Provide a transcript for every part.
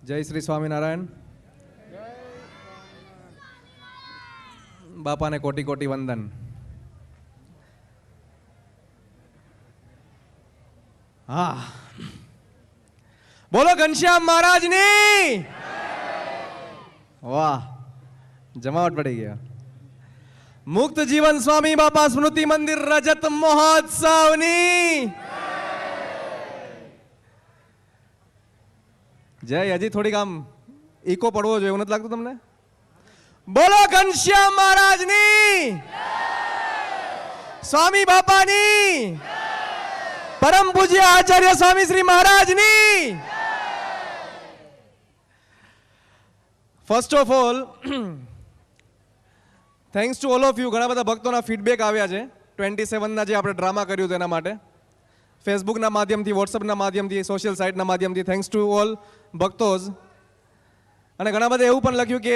જય શ્રી સ્વામિનારાયણ. બાપાને કોટી કોટી વંદન. હા, બોલો ઘનશ્યામ મહારાજની. વાહ, જમાવટ પડી ગયા. મુક્ત જીવન સ્વામી બાપા સ્મૃતિ મંદિર રજત મહોત્સવની જય. હજી થોડીક આમ ઈકો પડવો જોઈએ, એવું નથી લાગતું તમને? બોલો ઘનશ્યામ મહારાજની, સ્વામી બાપાની, પરમ પૂજ્ય આચાર્ય સ્વામી શ્રી મહારાજની. First of all, thanks to all of you. ઘણા બધા ભક્તોના ફીડબેક આવ્યા છે 27ના જે આપણે ડ્રામા કર્યું તેના માટે, ફેસબુકના માધ્યમથી, વોટ્સઅપના માધ્યમથી, સોશિયલ સાઇટના માધ્યમથી. થેન્ક્સ ટુ ઓલ ભક્તોઝ. અને ઘણા બધા એવું પણ લખ્યું કે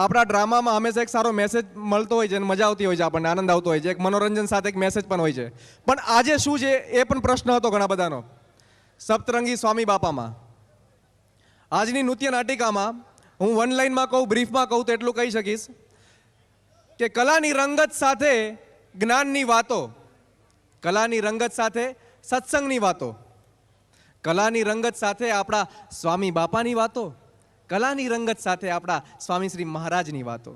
આપણા ડ્રામામાં હંમેશા એક સારો મેસેજ મળતો હોય છે અને મજા આવતી હોય છે, આપણને આનંદ આવતો હોય છે, એક મનોરંજન સાથે એક મેસેજ પણ હોય છે. પણ આજે શું છે એ પણ પ્રશ્ન હતો ઘણા બધાનો. સપ્તરંગી સ્વામી બાપામાં આજની નૃત્ય નાટિકામાં હું વન લાઈનમાં કહું, બ્રીફમાં કહું તો એટલું કહી શકીશ કે કલાની રંગત સાથે જ્ઞાનની વાતો, કલાની રંગત સાથે સત્સંગની વાતો, કલાની રંગત સાથે આપણા સ્વામી બાપાની વાતો, કલાની રંગત સાથે આપણા સ્વામી શ્રી મહારાજની વાતો.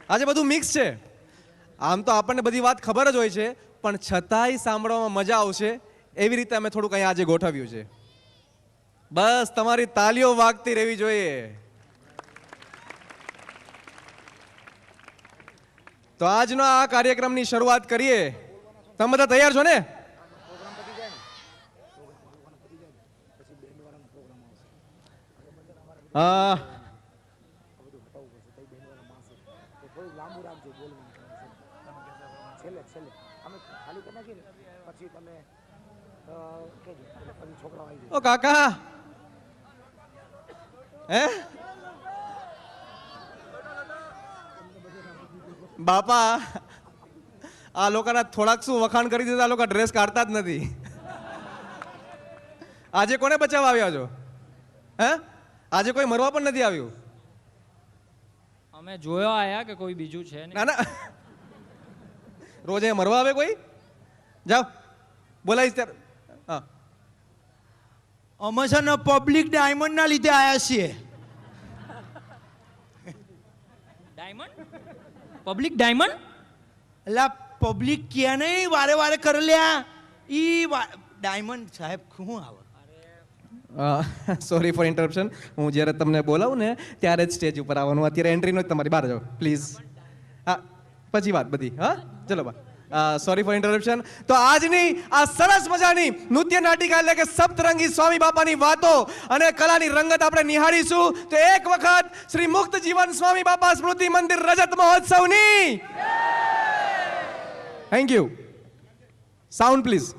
આજે બધું મિક્સ છે. આમ તો આપણને બધી વાત ખબર જ હોય છે, પણ છતાંય સાંભળવામાં મજા આવશે એવી રીતે અમે થોડુંક અહીંયા આજે ગોઠવ્યું છે. બસ તમારી તાલીઓ વાગતી રહેવી જોઈએ. તો આજનો આ કાર્યક્રમની શરૂઆત કરીએ. તમે બધા તૈયાર છો ને? હા, ઓ કાકા, હે બાપા, આ લોકોના થોડાક શું વખાણ કરી દીધા, આ લોકો ડ્રેસ કાઢતા જ નથી. આજે કોને બચાવવા આવ્યા છો? હે, આજે કોઈ મરવા પણ નથી આવ્યું. અમે જોયો આયા કે કોઈ બીજું છે ના ના, રોજ અહીંયા મરવા આવે કોઈ? જાઓ, બોલાવીશ ત્યારે. હા, અમે છે ને પબ્લિક ડાયમંડ ના લીધે આયા છીએ. ડાયમંડ? Public diamond? એટલે પબ્લિક ક્યાં નહીં વારે વારે કરે લ્યા ઈ ડાયમંડ સાહેબ શું આવે? Sorry for interruption. હું જ્યારે તમને બોલાવું ને ત્યારે જ સ્ટેજ ઉપર આવવાનું. અત્યારે એન્ટ્રી નો જ તમારી બહાર જાઓ પ્લીઝ. હા, પછી વાત બધી. હા, ચલો બા. Sorry for interruption. તો આજની આ સરસ મજાની નૃત્ય નાટિકા એટલે કે સપ્તરંગી સ્વામી બાપાની વાતો અને કલાની રંગત આપણે નિહાળીશું. તો એક વખત શ્રી મુક્ત જીવન સ્વામી બાપા સ્મૃતિ મંદિર રજત મહોત્સવની થેન્ક યુ. Sound please.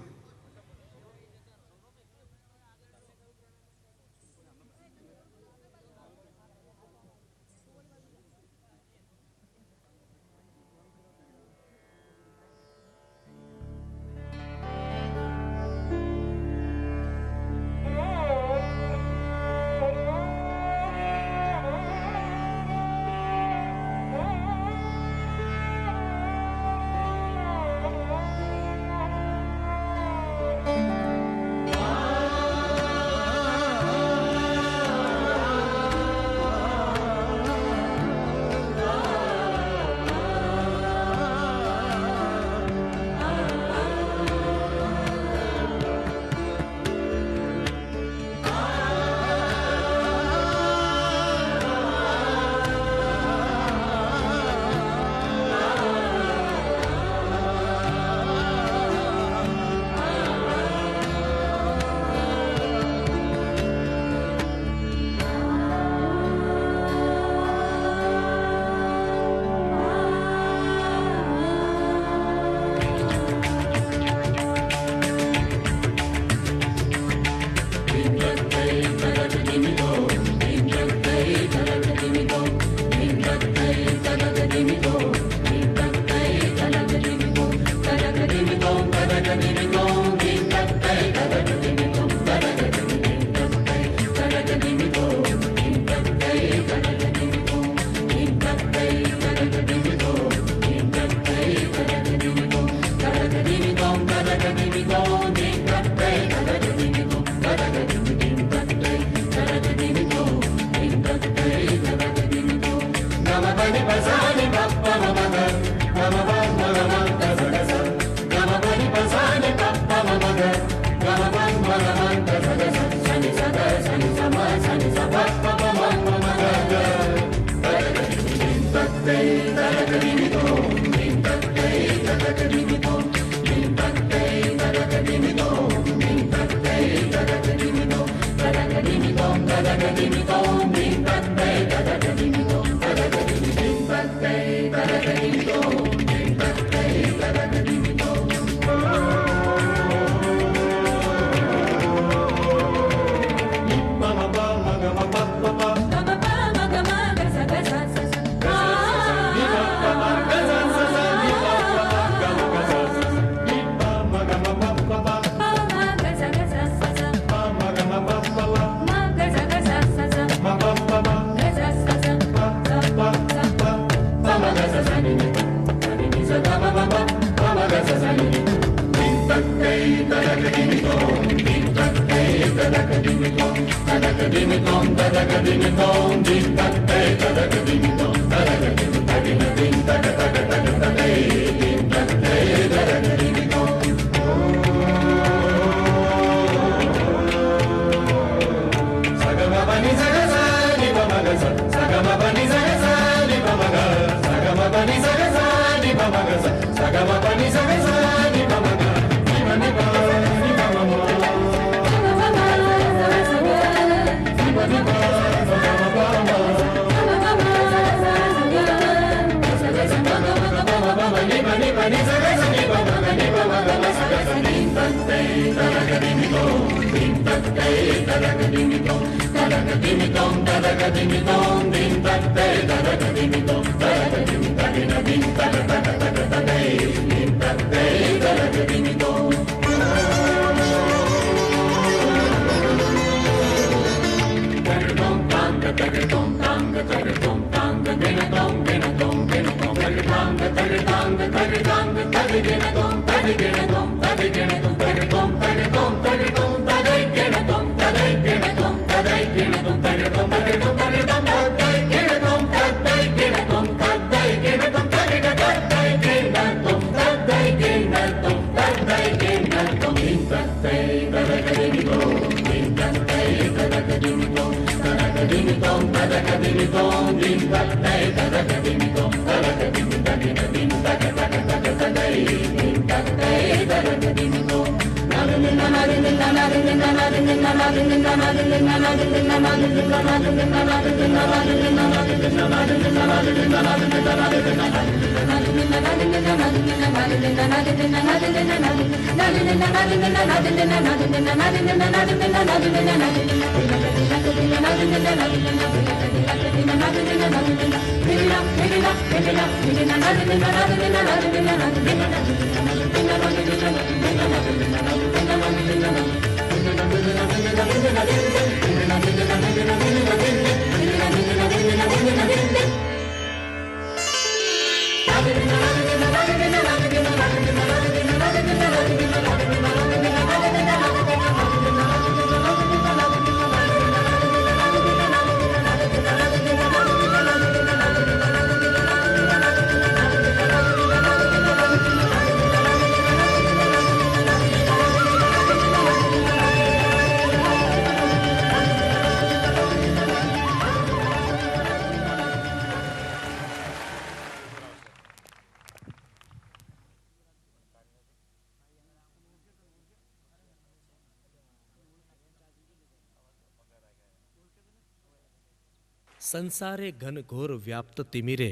સંસારે ઘનઘોર વ્યાપ્ત તિમિરે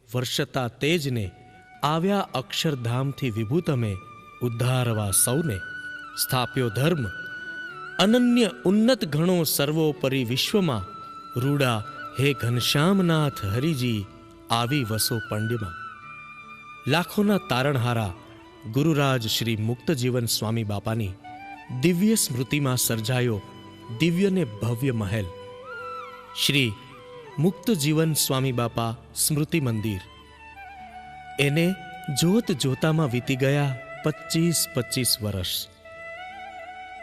વર્ષતા તેજને આવ્યા અક્ષરધામથી વિભૂતમે ઉદ્ધારવા સૌને સ્થાપ્યો ધર્મ અનન્ય ઉન્નત ગણો સર્વોપરી વિશ્વમાં રૂડા હે ઘનશ્યામનાથ હરિજી આવી વસો પંડ્યમાં. લાખોના તારણહારા ગુરુરાજ શ્રી મુક્તજીવન સ્વામી બાપાની દિવ્ય સ્મૃતિમાં સર્જાયો દિવ્ય ને ભવ્ય મહેલ શ્રી મુક્તજીવન સ્વામી બાપા સ્મૃતિ મંદિર. એને જોત જોતામાં વીતી ગયા 25 વર્ષ.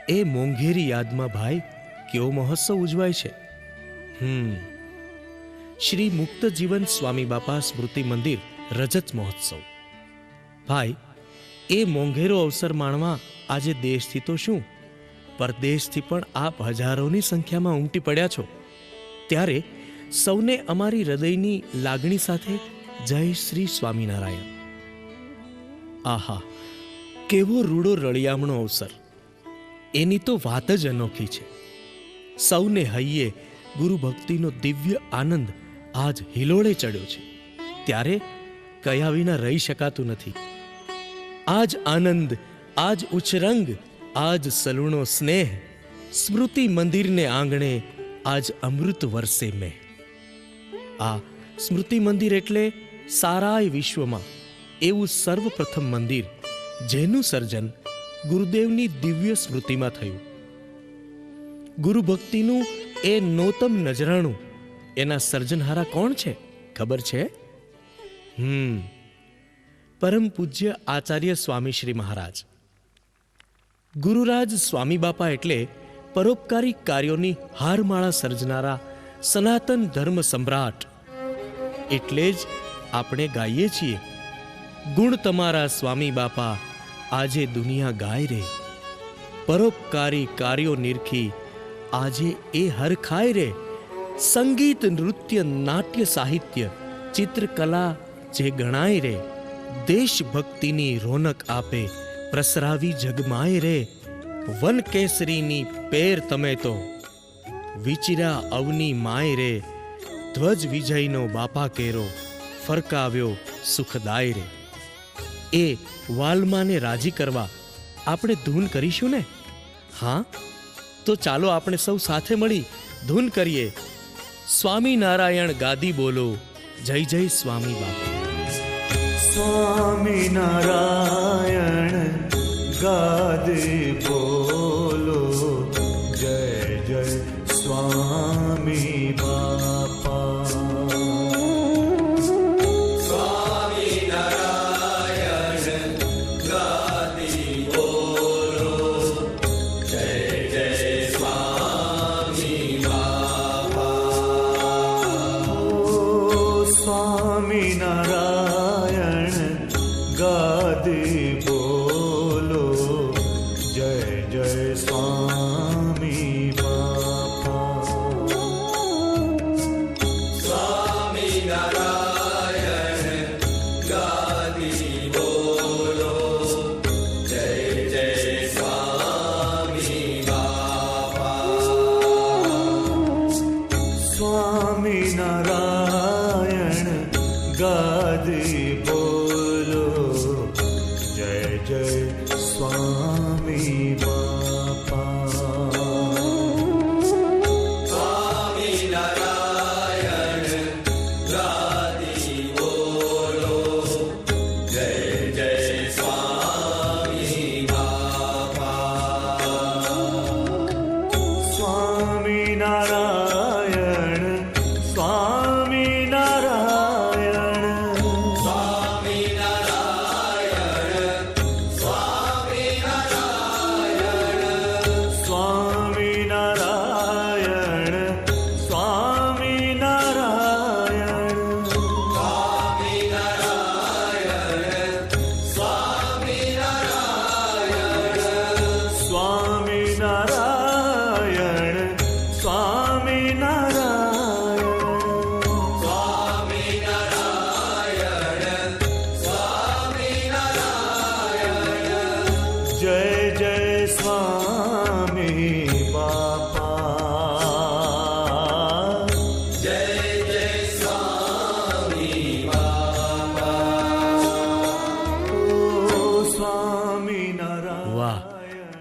એ મોંઘેરી યાદમાં ભાઈ કેવો મહોત્સવ ઉજવાય છે. શ્રી મુક્તજીવન સ્વામી બાપા સ્મૃતિ મંદિર રજત મહોત્સવ. ભાઈ એ મોંઘેરો અવસર માણવા આજે દેશથી તો શું પરદેશથી પણ આપ હજારોની સંખ્યામાં ઉમટી પડ્યા છો. ત્યારે સૌને અમારી હૃદયની લાગણી સાથે જય શ્રી સ્વામિનારાયણ. આહા, કેવો રૂડો રળિયામણો અવસર. એની તો વાત જ અનોખી છે. સૌને હૈયે ગુરુ ભક્તિનો દિવ્ય આનંદ આજ હિલોળે ચડ્યો છે. ત્યારે કયા વિના રહી શકાતું નથી. આજ આનંદ, આજ ઉચ્ચરંગ, આજ સલુણો સ્નેહ, સ્મૃતિ મંદિરને આંગણે આજ અમૃત વરસે મેં. આ સ્મૃતિ મંદિર એટલે સારાય વિશ્વમાં એવું સર્વપ્રથમ મંદિર જેનું સર્જન ગુરુદેવની દિવ્ય સ્મૃતિમાં થયું. ગુરુ ભક્તિનું એ નોતમ નજરાણું એના સર્જનહારા કોણ છે ખબર છે? પરમ પૂજ્ય આચાર્ય સ્વામી શ્રી મહારાજ. ગુરુરાજ સ્વામી બાપા એટલે પરોપકારી કાર્યોની હારમાળા સર્જનારા સનાતન ધર્મ સમ્રાટ. એટલે જ આપણે ગાઈએ છીએ, ગુણ તમારા સ્વામી બાપા આજે દુનિયા ગાય રે. પરોપકારી કાર્યો નિરખી આજે એ હરખાય રે. સંગીત, નૃત્ય, નાટ્ય, સાહિત્ય, ચિત્રકલા જે ગણાય રે. દેશભક્તિની રોનક આપે પ્રસરાવી જગમાય રે. વન કેસરીની પેર તમે તો વિચર્યા અવની માય રે. ધ્વજ વિજયનો બાપા કેરો ફરકાવ્યો સુખદાય રે. એ વાલમાને રાજી કરવા આપણે ધૂન કરીશું ને? હા, તો ચાલો આપણે સૌ સાથે મળી ધૂન કરીએ. સ્વામિનારાયણ ગાદી બોલો, જય જય સ્વામી બાપા. સ્વામિનારાયણ ગાદે બોલો, જય જય સ્વામી બાપા. સ્વામિનારાયણ ગાદે બોલો, જય જય સ્વામી બાપા. સ્વામિનારાયણ ગાદે બોલો, જય જય સ્વામી બાપા. સ્વામિનારાયણ, સ્વામિનારાયણ,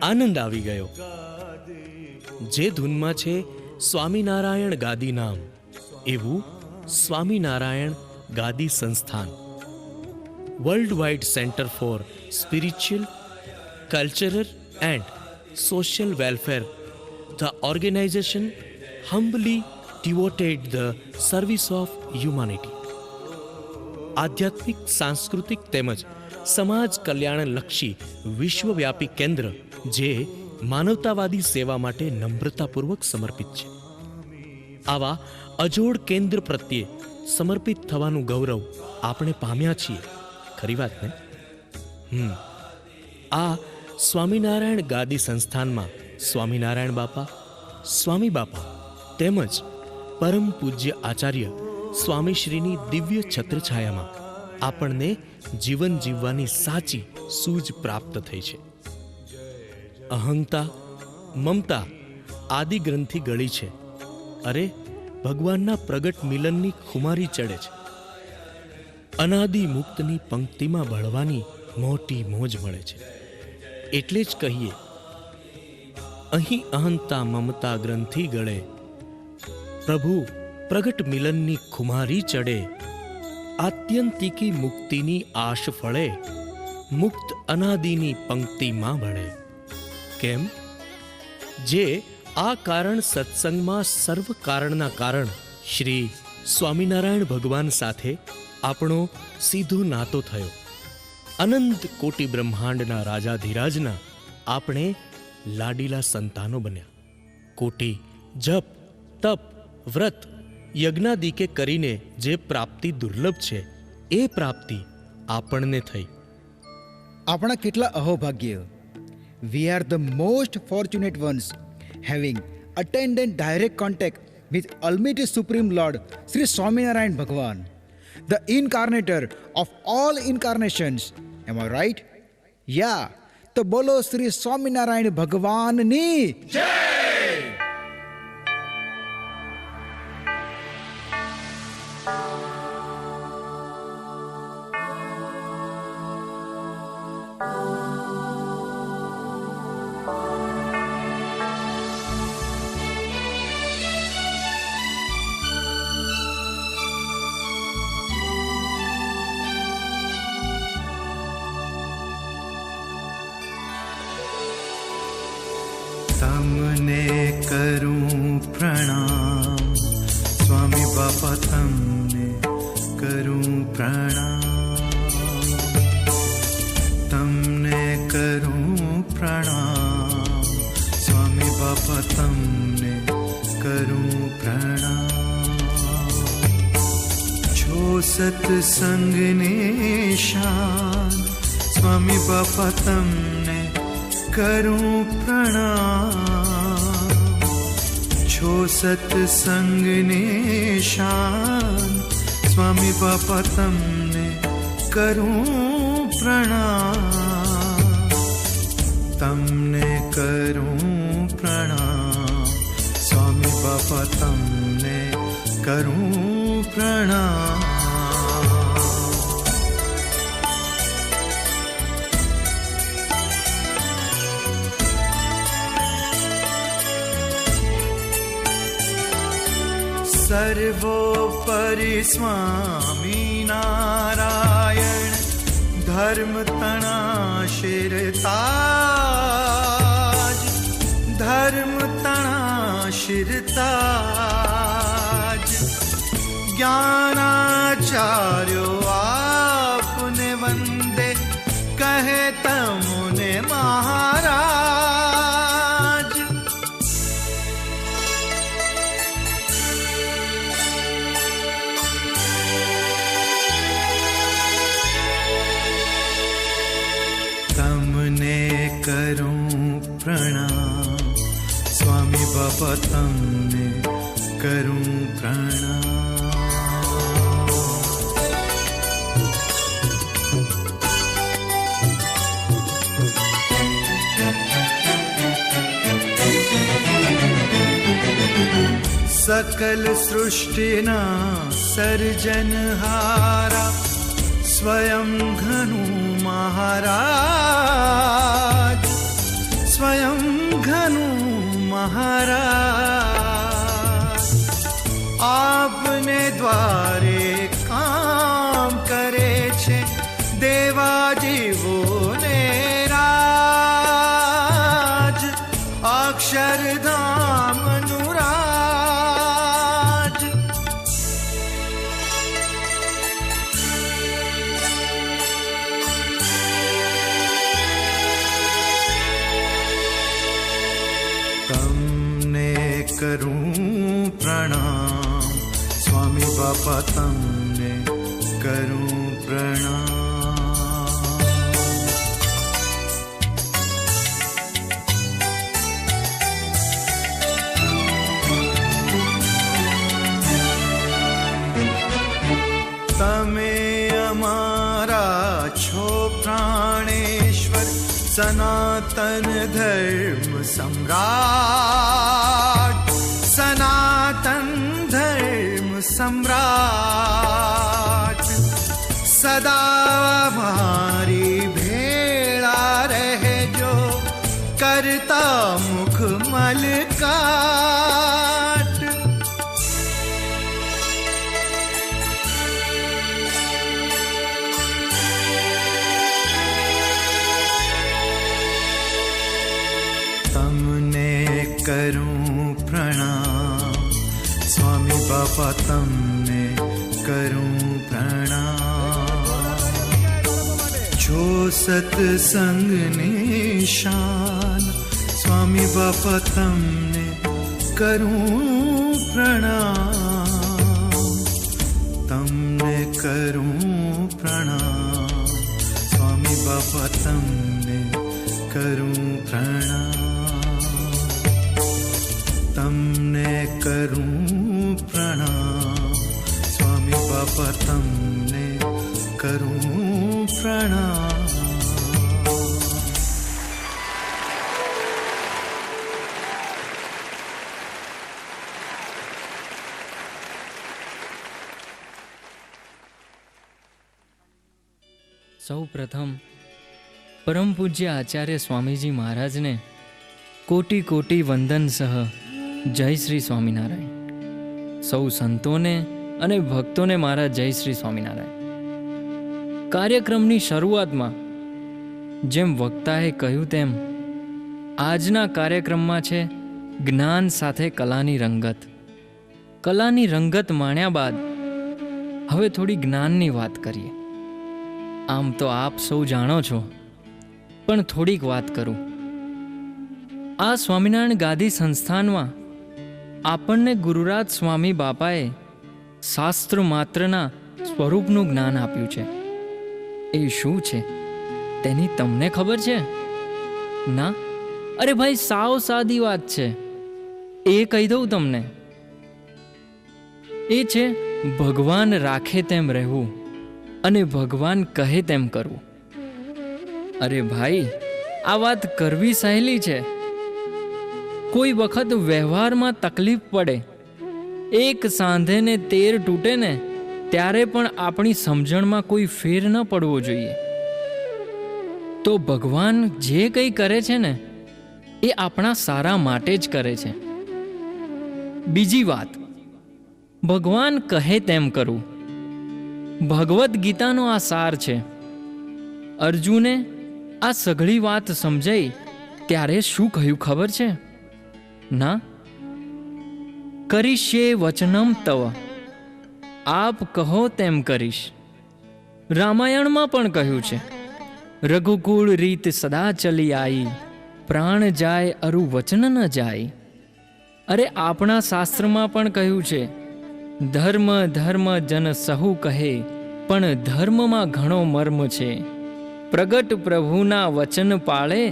આનંદ આવી ગયો. જે ધૂનમાં છે સ્વામિનારાયણ ગાદી નામ, એવું Swaminarayan Gadi Sansthan, world wide centre for spiritual, cultural and social welfare, the organization humbly devoted the service of humanity. આધ્યાત્મિક, સાંસ્કૃતિક તેમજ સમાજ કલ્યાણલક્ષી વિશ્વવ્યાપી કેન્દ્ર જે માનવતાવાદી સેવા માટે નમ્રતાપૂર્વક સમર્પિત છે. આવા અજોડ કેન્દ્ર પ્રત્યે સમર્પિત થવાનું ગૌરવ આપણે પામ્યા છીએ. ખરી વાત ને? આ સ્વામિનારાયણ ગાદી સંસ્થાનમાં સ્વામિનારાયણ બાપા, સ્વામી બાપા તેમજ પરમ પૂજ્ય આચાર્ય સ્વામીશ્રીની દિવ્ય છત્રછાયામાં આપણને જીવન જીવવાની સાચી સૂઝ પ્રાપ્ત થઈ છે. અહંતા, મમતા આદિ ગ્રંથિ ગળી છે. અરે, ભગવાનના પ્રગટ મિલનની ખુમારી ચડે છે. અનાદિ મુક્તની પંક્તિમાં ભળવાની મોટી મોજ મળે છે. એટલે જ કહીએ, અહીં અહંતા મમતા ગ્રંથિ ગળે, પ્રભુ પ્રગટ મિલનની ખુમારી ચડે, આત્યંતિકી મુક્તિની આશ ફળે, મુક્ત અનાદિની પંક્તિમાં ભળે. કેમ? જે આ કારણ સત્સંગમાં સર્વ કારણના કારણ શ્રી સ્વામિનારાયણ ભગવાન સાથે આપણો સીધો નાતો થયો. અનંત કોટી બ્રહ્માંડના રાજાધિરાજના આપણે લાડીલા સંતાનો બન્યા. કોટી જપ તપ વ્રત યજ્ઞાદિકે કરીને જે પ્રાપ્તિ દુર્લભ છે એ પ્રાપ્તિ આપણને થઈ. આપણા કેટલા અહોભાગ્ય. We are the most fortunate ones having attended direct contact with Almighty Supreme Lord Sri Swaminarayan Bhagwan, the incarnator of all incarnations. Am I right? Yeah. તો બોલો શ્રી સ્વામિનારાયણ ભગવાનની જય. તમને કરું પ્રણામ સ્વામી બાપા, તમને કરું પ્રણામ, તમને કરું પ્રણામ સ્વામી બાપા, તમને કરું પ્રણામ. છો સત્સંગને શાન સ્વામી બાપા, તમને કરું પ્રણામ. છો સત્સંગને શાન સ્વામી બાપા, તમને કરું પ્રણામ. તમને કરું પ્રણામ સ્વામી બાપા, તમને કરું પ્રણામ. સર્વોપરી સ્વામી નારાયણ, ધર્મ તણા શિરતાજ, ધર્મ તણા શિરતાજ. જ્ઞાનાચાર્યો આપને વંદે, કહે તમુને મહારાજ. તમને કરું પ્રણામ સ્વામી બાપા, તમને કરું પ્રણામ. સકલ સૃષ્ટિના સર્જનહારા, સ્વયં ઘનું મહારાજ, સ્વયં ઘનું મહારાજ. આપને દ્વારે કામ કરે છે દેવા જીવોને રાજ, અક્ષરધામનું રાજ. તમને કરું પ્રણામ સ્વામી બાપા, તમને કરું પ્રણામ. તમે અમારા છો પ્રાણેશ્વર, સનાતન ધર્મ સમ્રાટ, સનાતન ધર્મ સમ્રાટ. સદા મારી ભેળા રહેજો, કરતા મુખ મલકાટ. તમને કરું પ્રણામ સ્વામી બાપા, તમને કરું પ્રણામ. જો સત્સંગ નિશાન સ્વામી બાપા તમને કરું પ્રણામ, તમને કરું પ્રણામ, સ્વામી બાપા તમને કરું પ્રણામ, તમને કરું પ્રણામ, સ્વામી બાપા તમને કરું પ્રણામ. સૌ પ્રથમ પરમ પૂજ્ય આચાર્ય સ્વામીજી મહારાજને કોટી કોટી વંદન સહ જય શ્રી સ્વામિનારાયણ. સૌ સંતોને અને ભક્તોને મારા જય શ્રી સ્વામિનારાયણ. કાર્યક્રમની શરૂઆતમાં જેમ વક્તાએ કહ્યું તેમ આજના કાર્યક્રમમાં છે જ્ઞાન સાથે કલાની રંગત. કલાની રંગત માણ્યા બાદ હવે થોડી જ્ઞાનની વાત કરીએ. આમ તો આપ સૌ જાણો છો, પણ થોડીક વાત કરું. આ સ્વામિનારાયણ ગાદી સંસ્થાનમાં આપણને ગુરુરાજ સ્વામી બાપાએ શાસ્ત્ર માત્રના સ્વરૂપનું જ્ઞાન આપ્યું છે. એ શું છે તેની તમને ખબર છે? ના? અરે ભાઈ, સાવ સાદી વાત છે, એ કહી દઉં તમને. એ છે ભગવાન રાખે તેમ રહેવું અને ભગવાન કહે તેમ કરવું. અરે ભાઈ, આ વાત કરવી સહેલી છે. કોઈ વખત વ્યવહારમાં તકલીફ પડે, એક સાંધે ને 13 તૂટે ને ત્યારે પણ આપણી સમજણમાં કોઈ ફેર ન પડવો જોઈએ. તો ભગવાન જે કંઈ કરે છે ને એ આપણા સારા માટે જ કરે છે. બીજી વાત, ભગવાન કહે તેમ કરવું. ભગવદ્ ગીતાનો આ સાર છે. અર્જુને આ સઘળી વાત સમજાઈ ત્યારે શું કહ્યું ખબર છે? ના? કરીશ્યે વચનમ તવ, આપ કહો તેમ કરીશ. રામાયણમાં પણ કહ્યું છે, રઘુકુળ રીત સદા ચલી આઈ, પ્રાણ જાય અરુ વચન ન જાય. અરે આપણા શાસ્ત્રમાં પણ કહ્યું છે, ધર્મ ધર્મ જન સહુ કહે, પણ ધર્મમાં ઘણો મર્મ છે. પ્રગટ પ્રભુના વચન પાળે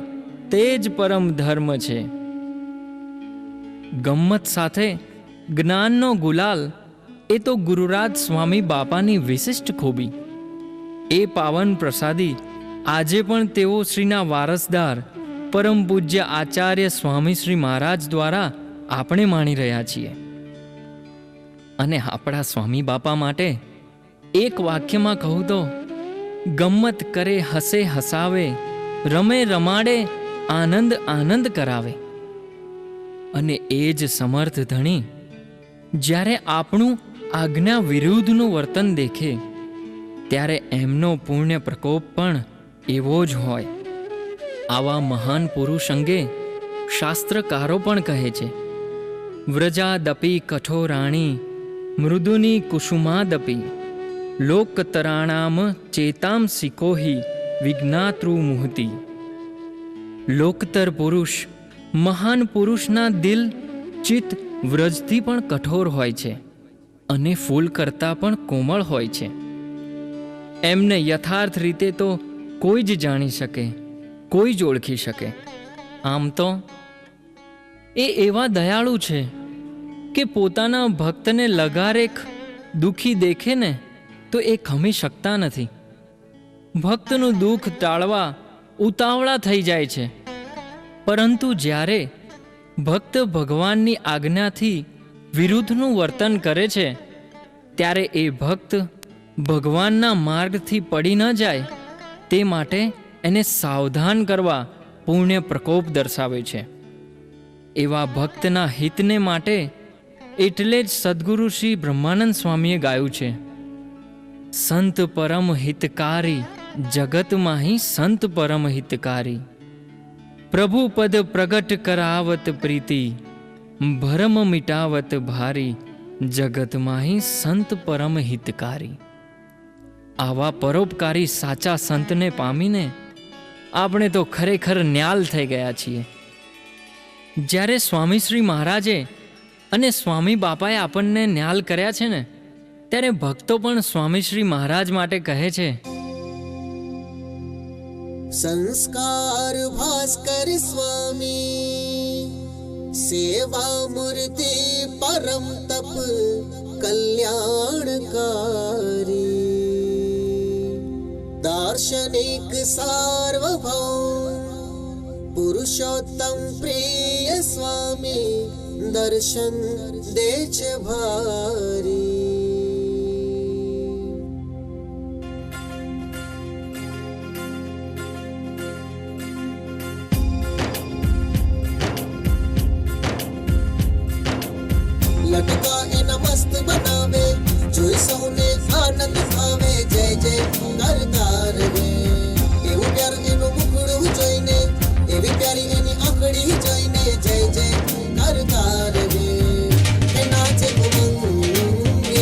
તે જ પરમ ધર્મ છે. ગમ્મત સાથે જ્ઞાનનો ગુલાલ એ તો ગુરુરાજ સ્વામી બાપાની વિશિષ્ટ ખૂબી. એ પાવન પ્રસાદી આજે પણ તેઓ શ્રીના વારસદાર પરમ પૂજ્ય આચાર્ય સ્વામી શ્રી મહારાજ દ્વારા આપણે માણી રહ્યા છીએ. અને આપણા સ્વામી બાપા માટે એક વાક્યમાં કહું તો, ગમ્મત કરે હસે હસાવે, રમે રમાડે આનંદ આનંદ કરાવે. અને એ જ સમર્થ ધણી જ્યારે આપણું આજ્ઞા વિરુદ્ધનું વર્તન દેખે ત્યારે એમનો પુણ્ય પ્રકોપ પણ એવો જ હોય. આવા મહાન પુરુષ અંગે શાસ્ત્રકારો પણ કહે છે, વ્રજાદપી કઠોરાણી મૃદુની કુસુમાદપી, લોકતરાણામ ચેતામ સિકોહી વિજ્ઞાતૃ મુહતી. લોકતર પુરુષ, મહાન પુરુષના દિલ ચિત્ત વ્રજથી પણ કઠોર હોય છે અને ફૂલ કરતાં પણ કોમળ હોય છે. એમને યથાર્થ રીતે તો કોઈ જ જાણી શકે, કોઈ જ ઓળખી શકે. આમ તો એ એવા દયાળુ છે કે પોતાના ભક્તને લગારેક દુઃખી દેખે ને તો એ ખમી શકતા નથી. ભક્તનું દુઃખ ટાળવા ઉતાવળા થઈ જાય છે. પરંતુ જ્યારે ભક્ત ભગવાનની આજ્ઞાથી વિરુદ્ધનું વર્તન કરે છે ત્યારે એ ભક્ત ભગવાનના માર્ગથી પડી ન જાય તે માટે એને સાવધાન કરવા પુણ્ય પ્રકોપ દર્શાવે છે. એવા ભક્તના હિતને માટે એટલે જ સદ્ગુરુ શ્રી બ્રહ્માનંદ સ્વામીએ ગાયું છે, સંત પરમ હિતકારી જગતમાં સંત પરમ હિતકારી, પ્રભુ પદ પ્રગટ કરાવત પ્રીતિ, ભરમ મિટાવત ભારી, જગતમાં સંત પરમ હિતકારી. આવા પરોપકારી સાચા સંતને પામીને આપણે તો ખરેખર ન્યાલ થઈ ગયા છીએ. જ્યારે સ્વામી શ્રી મહારાજે અને સ્વામી બાપાએ આપણને ન્યાલ કર્યા છે ને, ત્યારે ભક્તો પણ સ્વામી શ્રી મહારાજ માટે કહે છે, संस्कार भास्कर स्वामी सेवा मूर्ति परम तप कल्याणकारी दार्शनिक सार्वभौम पुरुषोत्तम प्रिय स्वामी दर्शन दे છે ભારી. લટકા એના મસ્ત બનાવે જોઈ સૌને આનંદ આવે જય જય કરતા રહે. એવું પ્યારું એનું મુખડું જોઈને એવી પ્યારી એની આંખડી જોઈને જય જય કરતા રહે. એ નાચે ઉમંગ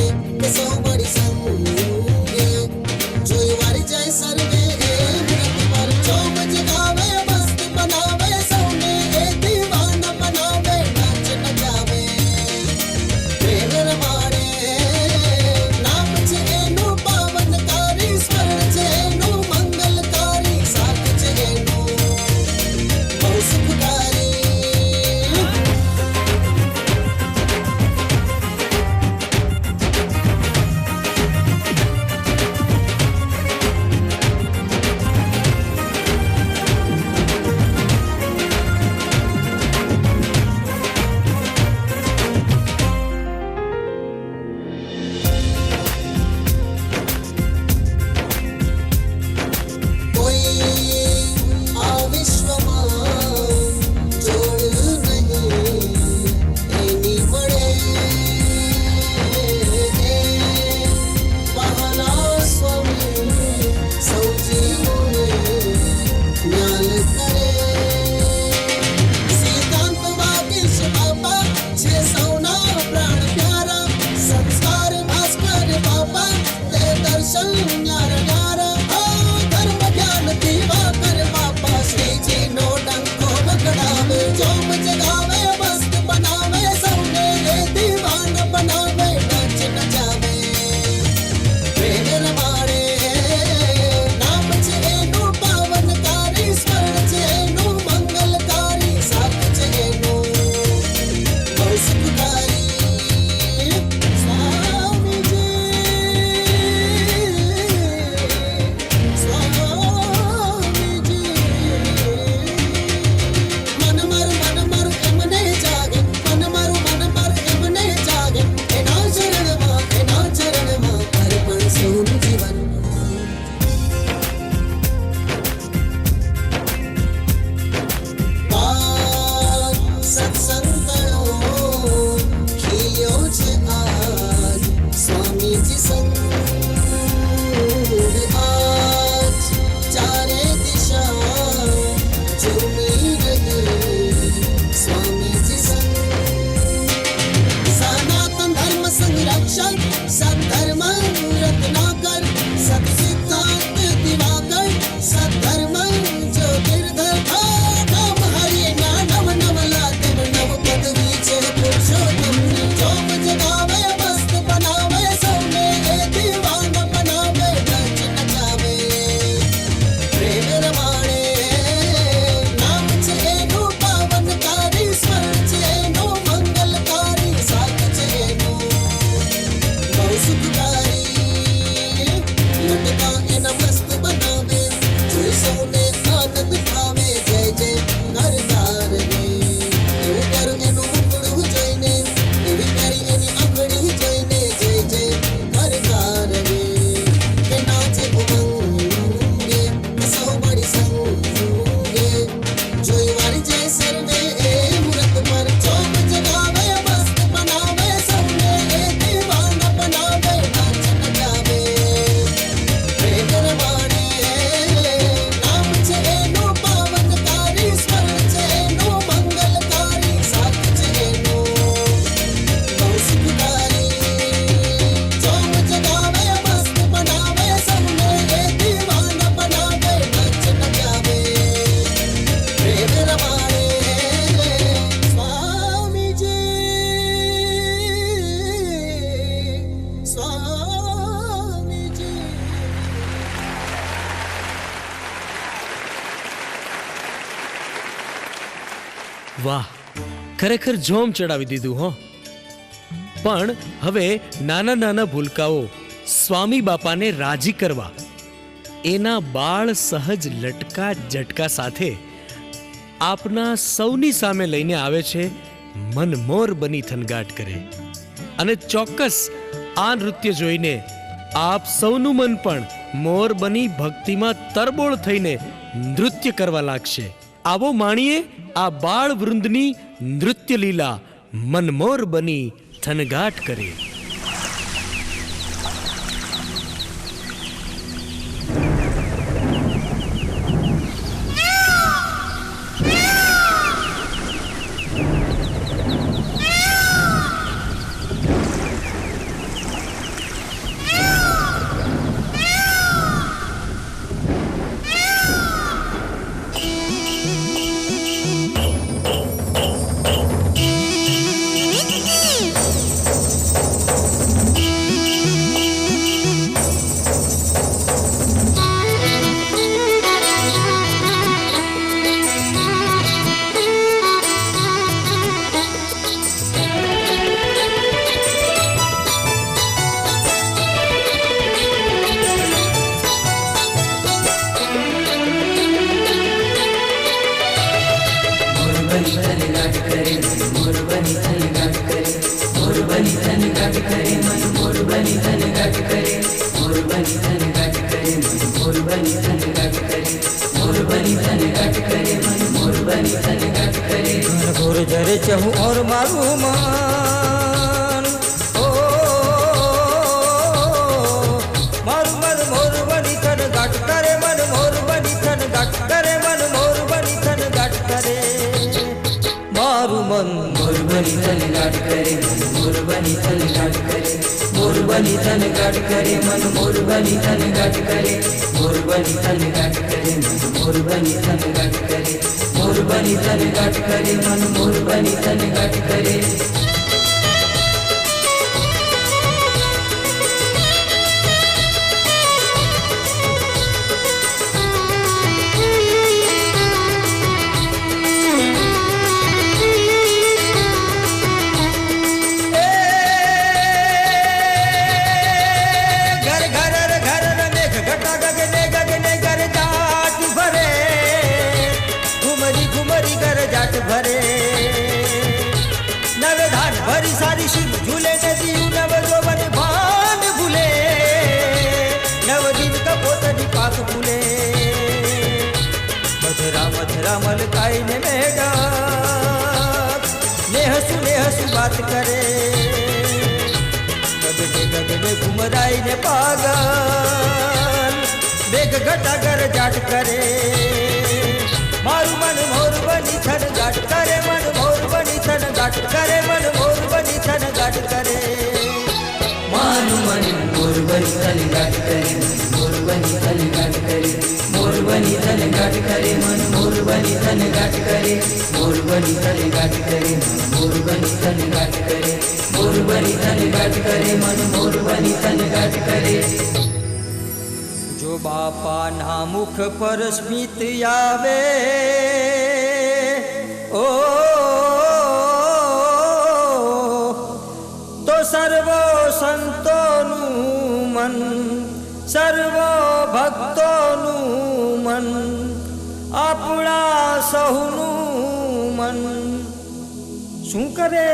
વાહ, ખરેખર જોમ ચડાવી દીધું હો. પણ હવે નાના નાના ભૂલકાઓ સ્વામી બાપાને રાજી કરવા એના બાળ સહજ લટકા ઝટકા સાથે આપના સૌની સામે લઈને આવે છે મન મોર બની થનગાટ કરે. અને ચોક્કસ આ નૃત્ય જોઈને આપ સૌનું મન પણ મોર બની ભક્તિમાં તરબોળ થઈને નૃત્ય કરવા લાગશે. આવો માણીએ આ બાળ વૃંદની નૃત્ય લીલા મનમોર બની થનગાટ કરે. घोर जरे चहु और मारू मन ओ मारू मन मोर बनी थन गाट करे मन मोर बनी थन गाट करे मन मोर बनी थन गाट करे मारू मन मोर बनी थन गाट करे मोर बनी थन गाट करे मोर बनी थन गाट करे मन मोर बनी थन गाट करे मोर बनी थन गाट करे मोर बनी थन गाट करे मोर बनी थन गाट करे मन मोर बनी थन गाट करे सारी शिव झूले नदी नव जोवन भान भूले नव दिन का पोतनी पाक भूले मधुरा मधुरा मलकाई ने मेडा नेहसु बात करे गगने घुमराई ने पागल मेघ घटा कर जाट करे मारू मन मोर बनी थन गाट करे मन मोर बनी थन गाट करे मन मोर बनी थन गाट करे मारू मन मोर बनी थन गाट करे मोर बनी थन गाट करे मोर बनी थन गाट करे मन मोर बनी थन गाट करे मोर बनी थन गाट करे मोर बनी थन गाट करे मोर बनी थन गाट करे मन मोर बनी थन गाट करे जो बापा ना मुख पर स्मित आवे ओ तो सर्वो संतोनु मन सर्वो भक्तोनु मन अपना सहुनु मन શું કરે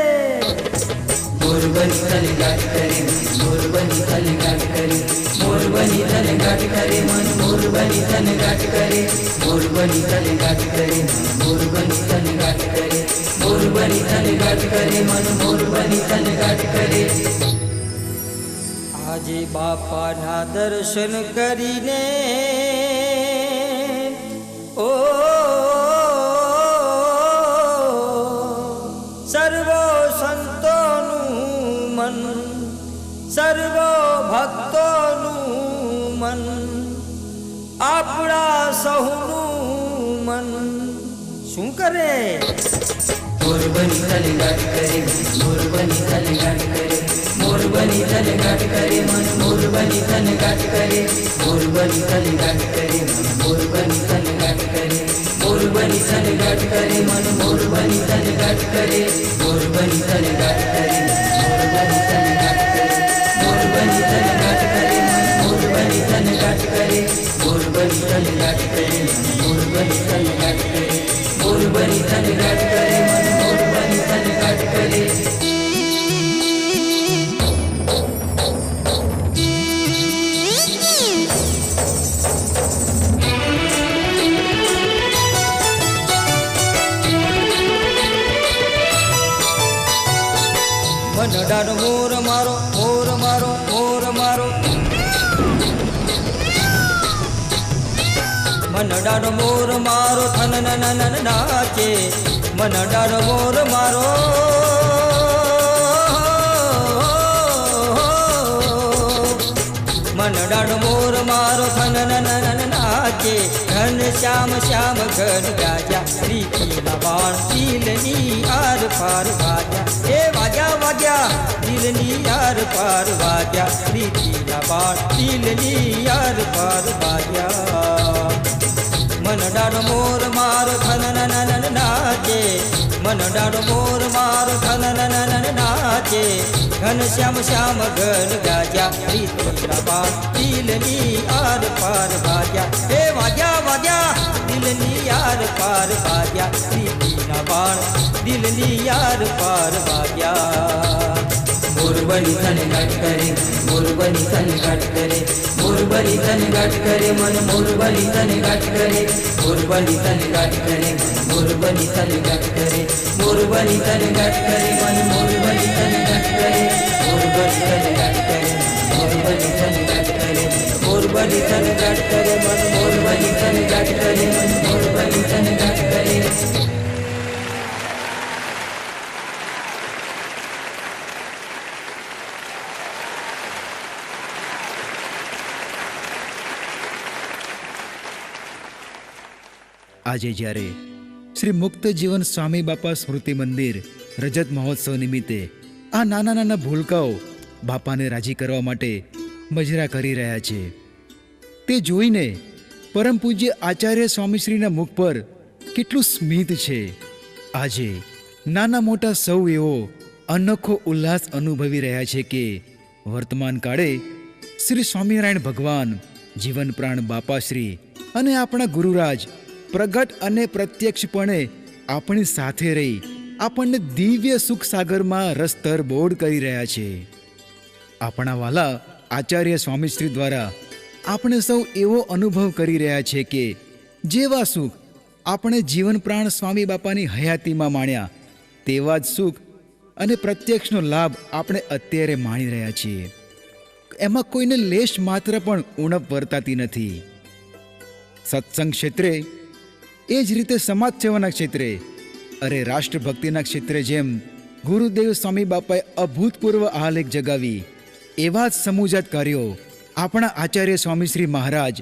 मोर बनी थन गाट करे मोर बनी थन गाट करे मोर बनी थन गाट करे मन मोर बनी थन गाट करे मोर बनी थन गाट करे मोर बनी थन गाट करे मोर बनी थन गाट करे मन मोर बनी थन गाट करे આજે બાપાના દર્શન કરીને ઓ સર્વો સંતોનું મન સર્વો ભક્તોનું મન આપણા સહુનું મન શું કરે મોર બની થન ગાટ કરે મોર બની થન ગાટ કરે मोर बनी थन गाट करे मन मोर बनी थन गाट करे मोर बनी थन गाट करे मोर बनी थन गाट करे मोर बनी थन गाट करे मन मोर बनी थन ગાટ કરે મોર બની તને ગાટ કરે મોર બની તને ગાટ કરે મોર બની તને ગાટ કરે મોર બની તને ગાટ કરે મોર બની તને ગાટ કરે મોર બની તને ગાટ કરે મોર બની તને ગાટ કરે મોર બની તને ગાટ કરે. મનડાનો મોર મારો મોર મારો મોર મારો મનડાનો મોર મારો થન નન નન નાચે મનડાનો મોર મારો મનડાનો મોર મારો થન નન નન નાચે ઘન શ્યામ શ્યામ ઘન ગાજા પ્રીતિના બાણ દિલની આર પાર વાગ્યા એ વાગ્યા વાગ્યા દિલની આર પાર વાગ્યા પ્રીતિના બાણ દિલની આર પાર વાગ્યા. મનડાનો મોર મારો થન નન નન નાચે મનડાનો મોર મારો થન નન નન નાચે ઘન શ્યામ શ્યામ ઘન ગાજા પ્રીતિના બાણ દિલની આર પાર વાગ્યા એ વાગ્યા વાગ્યા દિલની આર પાર વાગ્યા પ્રીતિના બાણ દિલની આર પાર વાગ્યા. મોર બની તને ગાટ કરે મોર બની તને ગાટ કરે મોર બની તને ગાટ કરે મન મોર બની તને ગાટ કરે મોર બની તને ગાટ કરે મોર બની તને ગાટ કરે મોર બની તને ગાટ કરે મન મોર બની તને ગાટ કરે મોર બની તને ગાટ કરે મોર બની તને ગાટ કરે મોર બની તને ગાટ કરે મન મોર બની તને ગાટ કરે મન મોર બની તને ગાટ કરે. આજે જ્યારે શ્રી મુક્ત જીવન સ્વામી બાપા સ્મૃતિ મંદિર રજત મહોત્સવ નિમિત્તે આ નાના નાના ભૂલકાઓ બાપાને રાજી કરવા માટે મજરા કરી રહ્યા છે, તે જોઈને પરમ પૂજ્ય આચાર્ય સ્વામીશ્રીના મુખ પર કેટલું સ્મિત છે. આજે નાના મોટા સૌ એવો અનોખો ઉલ્લાસ અનુભવી રહ્યા છે કે વર્તમાન કાળે શ્રી સ્વામિનારાયણ ભગવાન જીવન પ્રાણ બાપાશ્રી અને આપણા ગુરુરાજ પ્રગટ અને પ્રત્યક્ષપણે આપણી સાથે રહી આપણને દિવ્ય સુખ સાગરમાં રસ તરબોળ કરી રહ્યા છે. આપણા વાલા આચાર્ય સ્વામીશ્રી દ્વારા આપણે સૌ એવો અનુભવ કરી રહ્યા છે કે જેવા સુખ આપણે જીવન પ્રાણ સ્વામી બાપાની હયાતીમાં માણ્યા તેવા જ સુખ અને પ્રત્યક્ષનો લાભ આપણે અત્યારે માણી રહ્યા છીએ. એમાં કોઈને લેશ માત્ર પણ ઉણપ વર્તાતી નથી. સત્સંગ ક્ષેત્રે એ જ રીતે સમાજ સેવાના ક્ષેત્રે અરે રાષ્ટ્રભક્તિના ક્ષેત્રે જેમ ગુરુદેવ સ્વામી બાપાએ અભૂતપૂર્વ આલેખ જગાવી એવા જ સમૂહજાત કાર્યો આપણા આચાર્ય સ્વામીશ્રી મહારાજ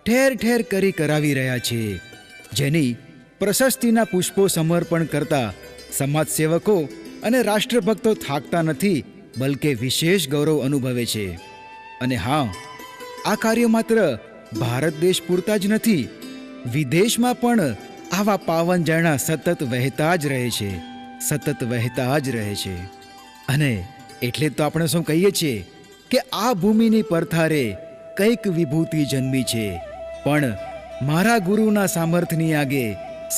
ઠેર ઠેર કરી કરાવી રહ્યા છે, જેની પ્રશસ્તિના પુષ્પો સમર્પણ કરતા સમાજ સેવકો અને રાષ્ટ્રભક્તો થાકતા નથી, બલકે વિશેષ ગૌરવ અનુભવે છે. અને હા, આ કાર્યો માત્ર ભારત દેશ પૂરતા જ નથી, વિદેશમાં પણ આવા પાવન ઝરણા સતત વહેતા જ રહે છે, સતત વહેતા જ રહે છે. અને એટલે તો આપણે શું કહીએ છીએ કે આ ભૂમિની પરથારે કંઈક વિભૂતિ જન્મી છે, પણ મારા ગુરુના સામર્થ્યની આગે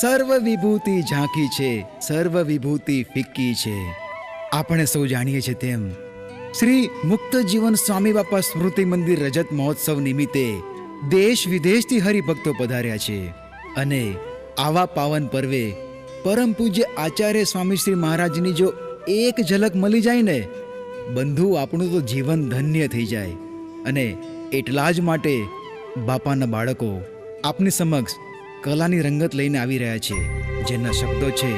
સર્વ વિભૂતિ ઝાંકી છે, સર્વ વિભૂતિ ફિક્કી છે. આપણે સૌ જાણીએ છીએ તેમ શ્રી મુક્ત જીવન સ્વામી બાપા સ્મૃતિ મંદિર રજત મહોત્સવ નિમિત્તે દેશ વિદેશથી હરિભક્તો પધાર્યા છે. અને આવા પાવન પર્વે પરમ પૂજ્ય આચાર્ય સ્વામીશ્રી મહારાજની જો એક ઝલક મળી જાય ને, બંધુ આપણું તો જીવન ધન્ય થઈ જાય. અને એટલા જ માટે બાપાના બાળકો આપની સમક્ષ કલાની રંગત લઈને આવી રહ્યા છે, જેના શબ્દો છે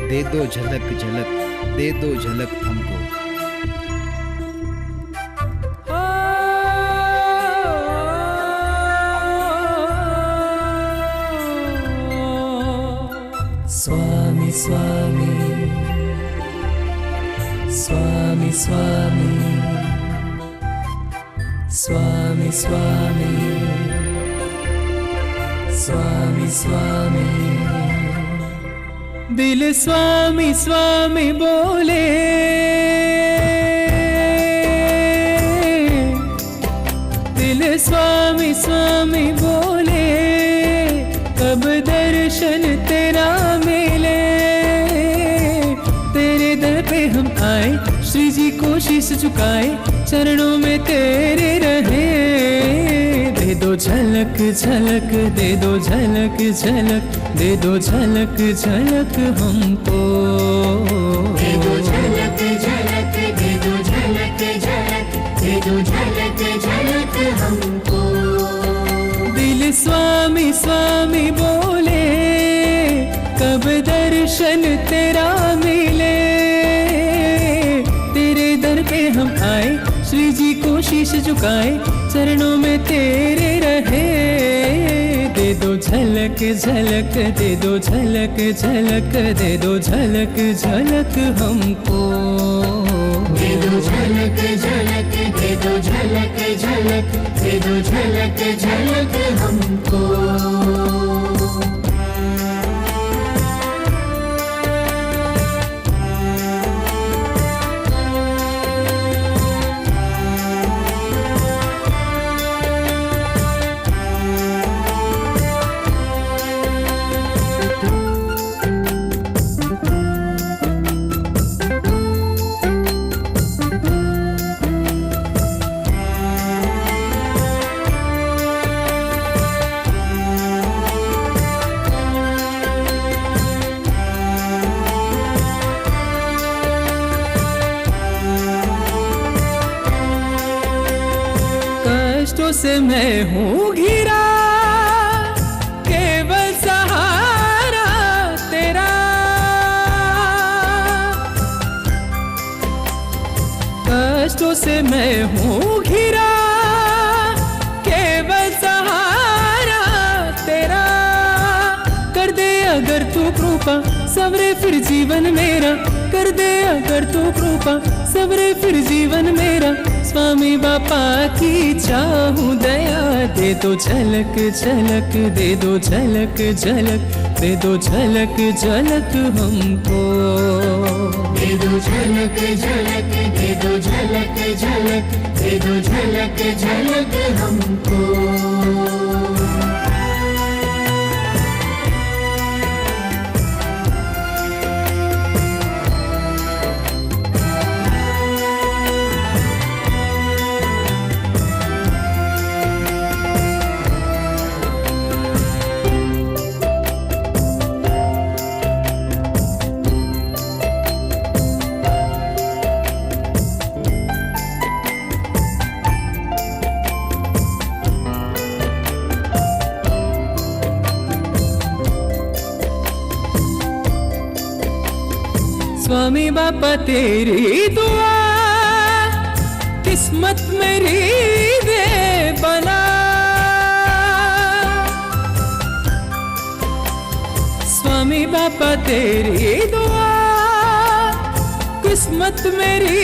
દે દો ઝલક ઝલક દે દો ઝલક હમકો. Swami Swami Swami Swami Swami Swami Swami Swami दिल स्वामी स्वामी बोले, दिल स्वामी स्वामी बोले, कब दर्शन तेरा मिले, तेरे दर पे हम आए, श्री जी को शीश झुकाए, चरणों में तेरे रहे। दे दो झलक झलक, दे दो झलक झलक, दे दो झलक झलक हमको, दे दो झलक झलक, दे दो झलक झलक, दे दो झलक झलक हमको। दिल स्वामी स्वामी बोले, कब दर्शन तेरा मिले, तेरे दर पे हम आए, श्री जी को शीश झुकाए, चरणों में तेरे रहे। दे दो झलक झलक, दे दो झलक झलक, दे दो झलक झलक हमको, दे दो झलक झलक, दे दो झलक झलक, दे दो झलक झलक हमको। कष्टों से मैं हूँ घिरा, केवल सहारा तेरा, कष्टों से मैं हूँ घिरा, केवल सहारा तेरा। कर दे अगर तू कृपा, सवरे फिर जीवन मेरा, कर दे अगर तू कृपा, सवरे फिर जीवन मेरा। स्वामी बापा की चाहूं दया, दे दो झलक झलक, दे दो झलक झलक, दे दो झलक झलक हमको, दे दो झलक झलक, दे दो झलक झलक, दे दो झलक झलक हमको। स्वामी बापा तेरी दुआ, किस्मत मेरी दे बना। स्वामी बापा तेरी दुआ, किस्मत मेरी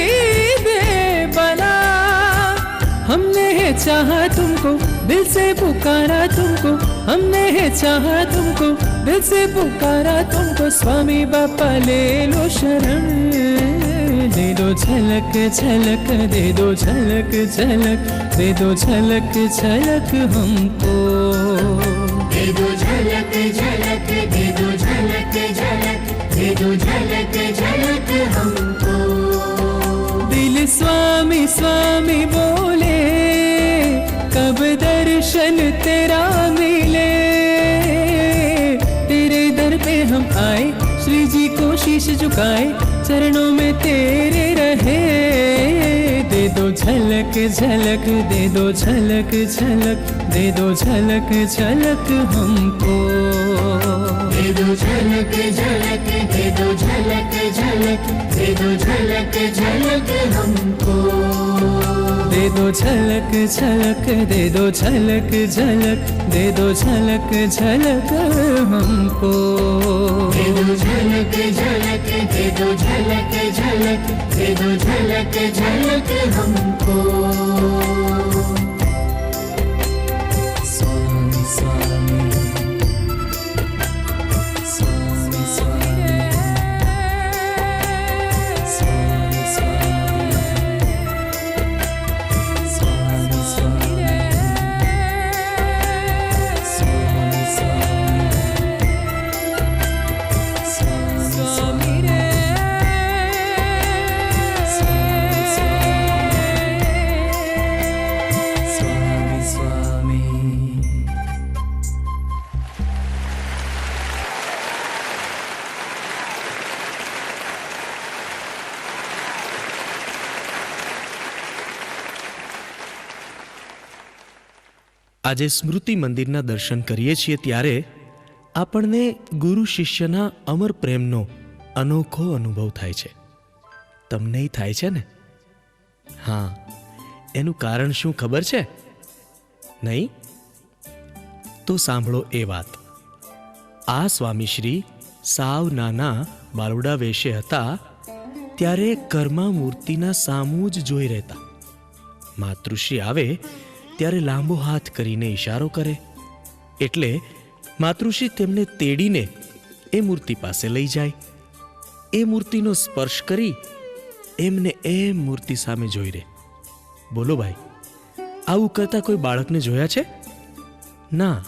दे बना। हमने है चाहा तुमको, दिल से पुकारा तुमको, हमने है चाहा तुमको, दिल से पुकारा तुमको। स्वामी बापा ले लो शरण, दे दो झलक झलक, दे दो झलक झलक, दे दो झलक झलक हमको, दे दो झलक झलक, दे दो झलक झलक, दे दो झलक झलक हमको। दिल स्वामी स्वामी बोले, कब दर्शन तेरा मिले, तेरे दर पे हम आए, श्री जी को शीश झुकाए, चरणों में तेरे रहे। दे दो झलक झलक, दे दो झलक झलक, दे दो झलक झलक हमको, दे दो झलक झलक, दे दो झलक झलक, दे दो झलक झलक हमको, दे दो झलक झलक, दे दो झलक झलक, दे दो झलक झलक हमको, दे दो झलक झलक, दे दो झलक झलक, दे दो झलक झलक हमको। स्वामी स्वामी स्वामी स्वामी આજે સ્મૃતિ મંદિરના દર્શન કરીએ છીએ ત્યારે આપણને ગુરુ શિષ્યના અમર પ્રેમનો અનોખો અનુભવ થાય છે. તમને થાય છે ને? હા, એનું કારણ શું ખબર છે? નહીં? તો સાંભળો એ વાત. આ સ્વામીશ્રી સાવ નાના બાલુડા વેશે હતા ત્યારે કર્મા મૂર્તિના સામું જ જોઈ રહેતા. માતૃશ્રી આવે ત્યારે લાંબો હાથ કરીને ઈશારો કરે એટલે માતૃશ્રી તેમને તેડીને એ મૂર્તિ પાસે લઈ જાય. એ મૂર્તિનો સ્પર્શ કરી એમને એમ મૂર્તિ સામે જોઈ રહે. બોલો ભાઈ, આવું કરતા કોઈ બાળકને જોયા છે? ના.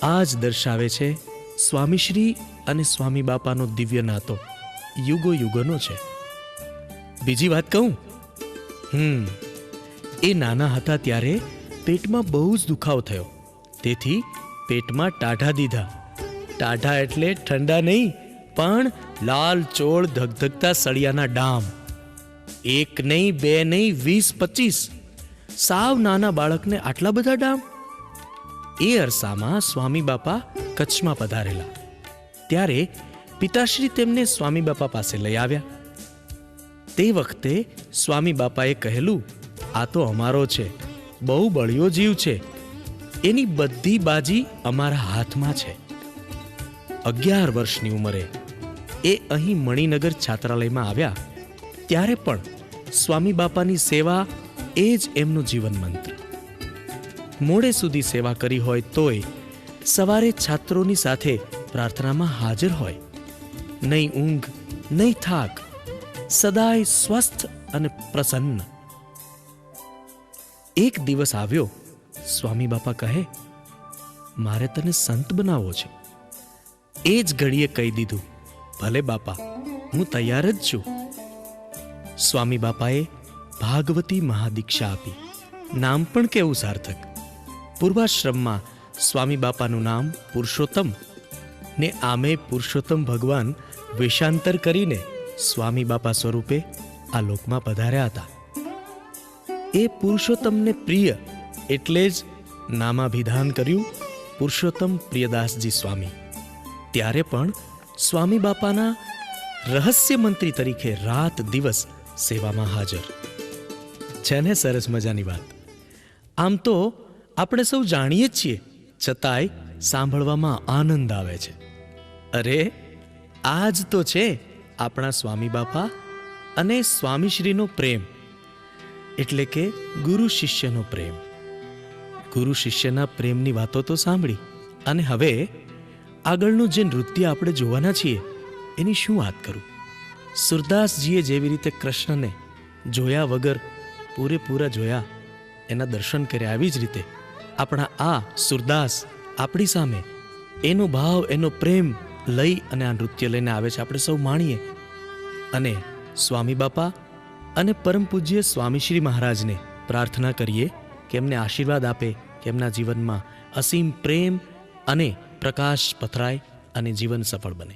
આ જ દર્શાવે છે સ્વામીશ્રી અને સ્વામી બાપાનો દિવ્ય નાતો યુગો યુગોનો છે. બીજી વાત કહું? એ નાના હતા ત્યારે પેટમાં બહુ જ દુખાવો થયો, તેથી પેટમાં ટાઢા દીધા. ટાઢા એટલે ઠંડા નહીં, પણ લાલ ચોળ ધગધગતા સળિયાના ડામ. 1 નહીં, 2 નહીં, 20-25. સાવ નાના બાળકને આટલા બધા ડામ? એ અરસામાં સ્વામી બાપા કચ્છમાં પધારેલા. ત્યારે પિતાશ્રી તેમને સ્વામી બાપા પાસે લઈ આવ્યા. તે વખતે સ્વામી બાપાએ કહેલું, આ તો અમારો છે, બહુ બળિયો જીવ છે, એની બધી બાજી અમારા હાથમાં છે. 11 વર્ષની ઉંમરે એ અહીં મણિનગર છાત્રાલયમાં આવ્યા ત્યારે પણ સ્વામી બાપાની સેવા એ જ એમનો જીવન મંત્ર. મોડે સુધી સેવા કરી હોય તોય સવારે છાત્રોની સાથે પ્રાર્થનામાં હાજર હોય. નહીં ઊંઘ, નહીં થાક, સદાય સ્વસ્થ અને પ્રસન્ન. એક દિવસ આવ્યો, સ્વામી બાપા કહે, મારે તને સંત બનાવવો છે. એ જ ઘડીએ કહી દીધું, ભલે બાપા, હું તૈયાર જ છું. સ્વામી બાપાએ ભાગવતી મહાદીક્ષા આપી. નામ પણ કેવું સાર્થક. પૂર્વાશ્રમમાં સ્વામી બાપાનું નામ પુરુષોત્તમ ને આમે પુરુષોત્તમ ભગવાન વેશાંતર કરીને સ્વામી બાપા સ્વરૂપે આ લોકમાં પધાર્યા હતા. એ પુરુષોત્તમને પ્રિય એટલે જ નામાભિધાન કર્યું પુરુષોત્તમ પ્રિયદાસજી સ્વામી. ત્યારે પણ સ્વામી બાપાના રહસ્ય મંત્રી તરીકે રાત દિવસ સેવામાં હાજર. છે ને સરસ મજાની વાત? આમ તો આપણે સૌ જાણીએ જ છીએ, છતાંય સાંભળવામાં આનંદ આવે છે. અરે, આ જ તો છે આપણા સ્વામી બાપા અને સ્વામીશ્રીનો પ્રેમ, એટલે કે ગુરુ શિષ્યનો પ્રેમ. ગુરુ શિષ્યના પ્રેમની વાતો તો સાંભળી, અને હવે આગળનું જે નૃત્ય આપણે જોવાના છીએ એની શું વાત કરું. સુરદાસજીએ જેવી રીતે કૃષ્ણને જોયા વગર પૂરેપૂરા જોયા, એના દર્શન કર્યા, આવી જ રીતે આપણા આ સુરદાસ આપણી સામે એનો ભાવ, એનો પ્રેમ લઈ અને આ નૃત્ય લઈને આવે છે. આપણે સૌ માણીએ અને સ્વામી બાપા અને પરમ પૂજ્ય સ્વામીશ્રી મહારાજને પ્રાર્થના કરીએ કે એમને આશીર્વાદ આપે, કે એમના જીવનમાં અસીમ પ્રેમ અને પ્રકાશ પથરાય અને જીવન સફળ બને.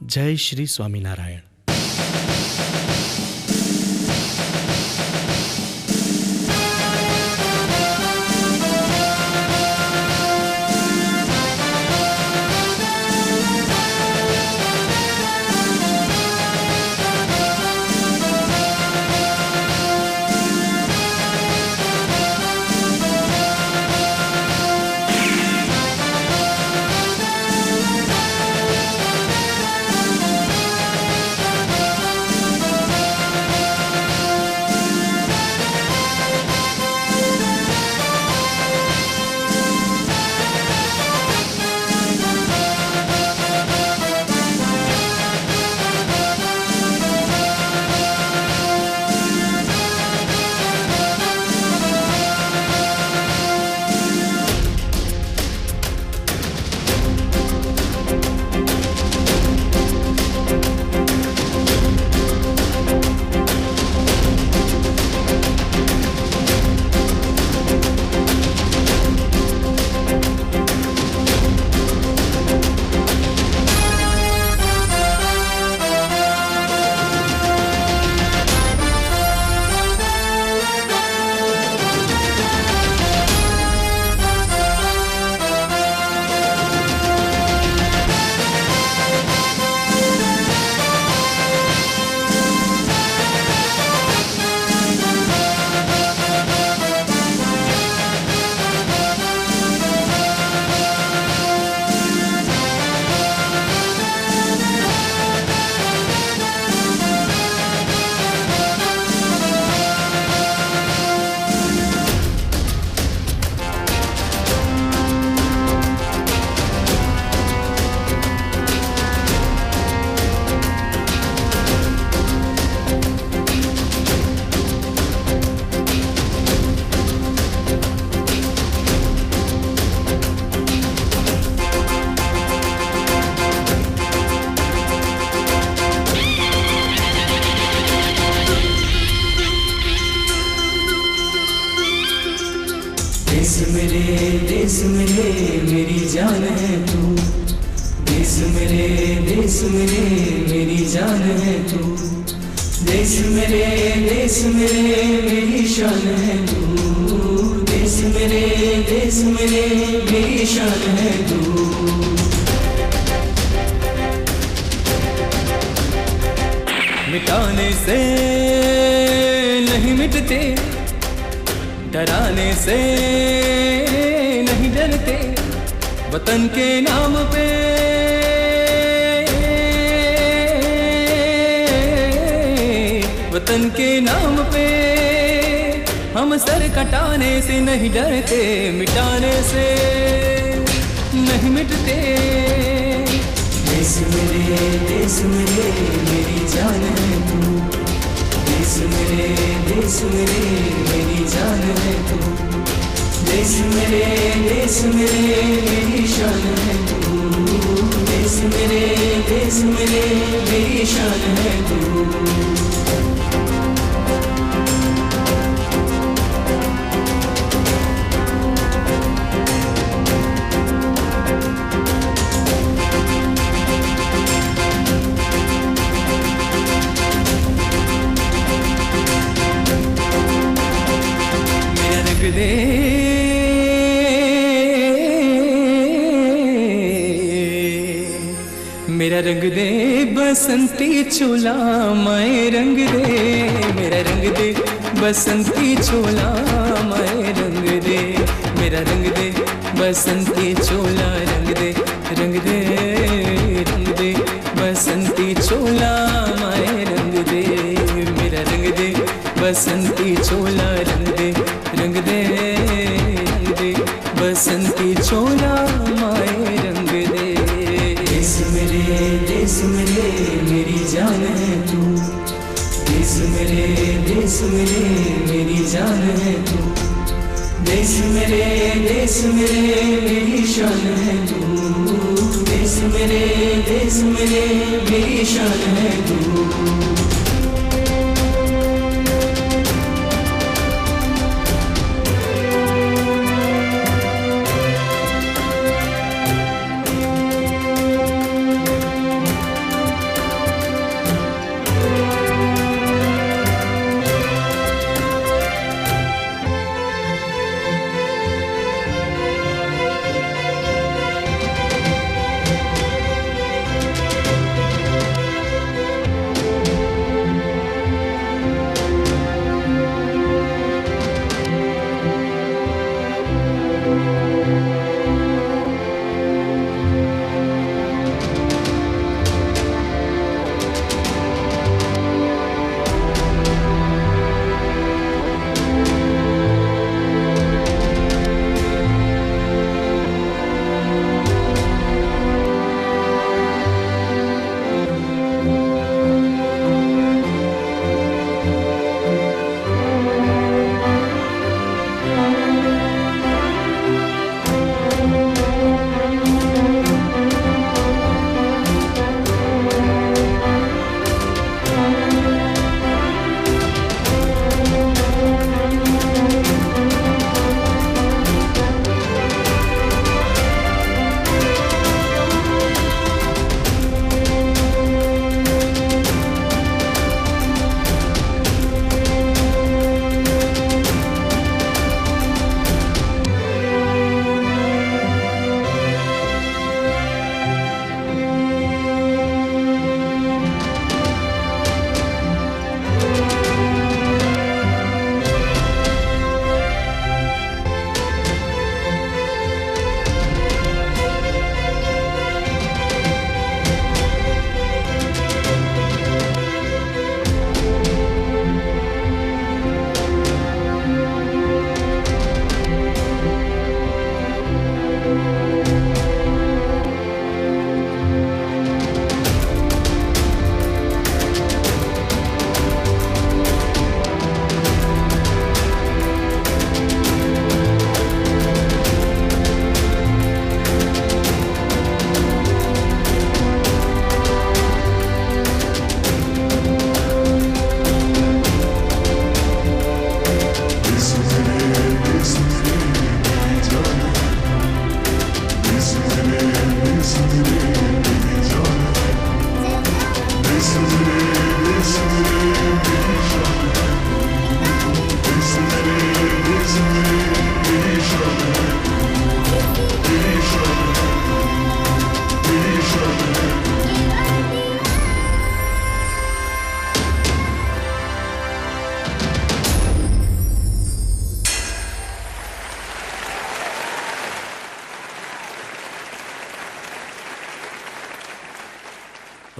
જય શ્રી સ્વામિનારાયણ. मेरे मेरी जान है तू, देश मेरे मेरी शान है तू, देश मेरे मेरी शान है तू। मिटाने से नहीं मिटते, डराने से नहीं डरते, वतन के नाम पे वतन के नाम पे हम सर कटाने से नहीं डरते, मिटाने से नहीं मिटते। देश मेरे मेरी जान है तू, देश मेरे मेरी जान है तू, देश मेरे मेरी शान है तू, देश मेरे मेरी शान है तू। मेरा रंग दे बसंती चोला, मैं रंग दे मेरा रंग दे बसंती चोला, मैं रंग दे मेरा रंग दे बसंती चोला, रंग दे बसंती चोला, मैं रंग दे मेरा रंग दे बसंती चोला, रंग दे बसंती चोला, मैं रंग दे। देश मेरे मेरी जान है तू, देश मेरे मेरी जान है तू, देश मेरे मेरी शान है तू, देश मेरे मेरी शान है तू।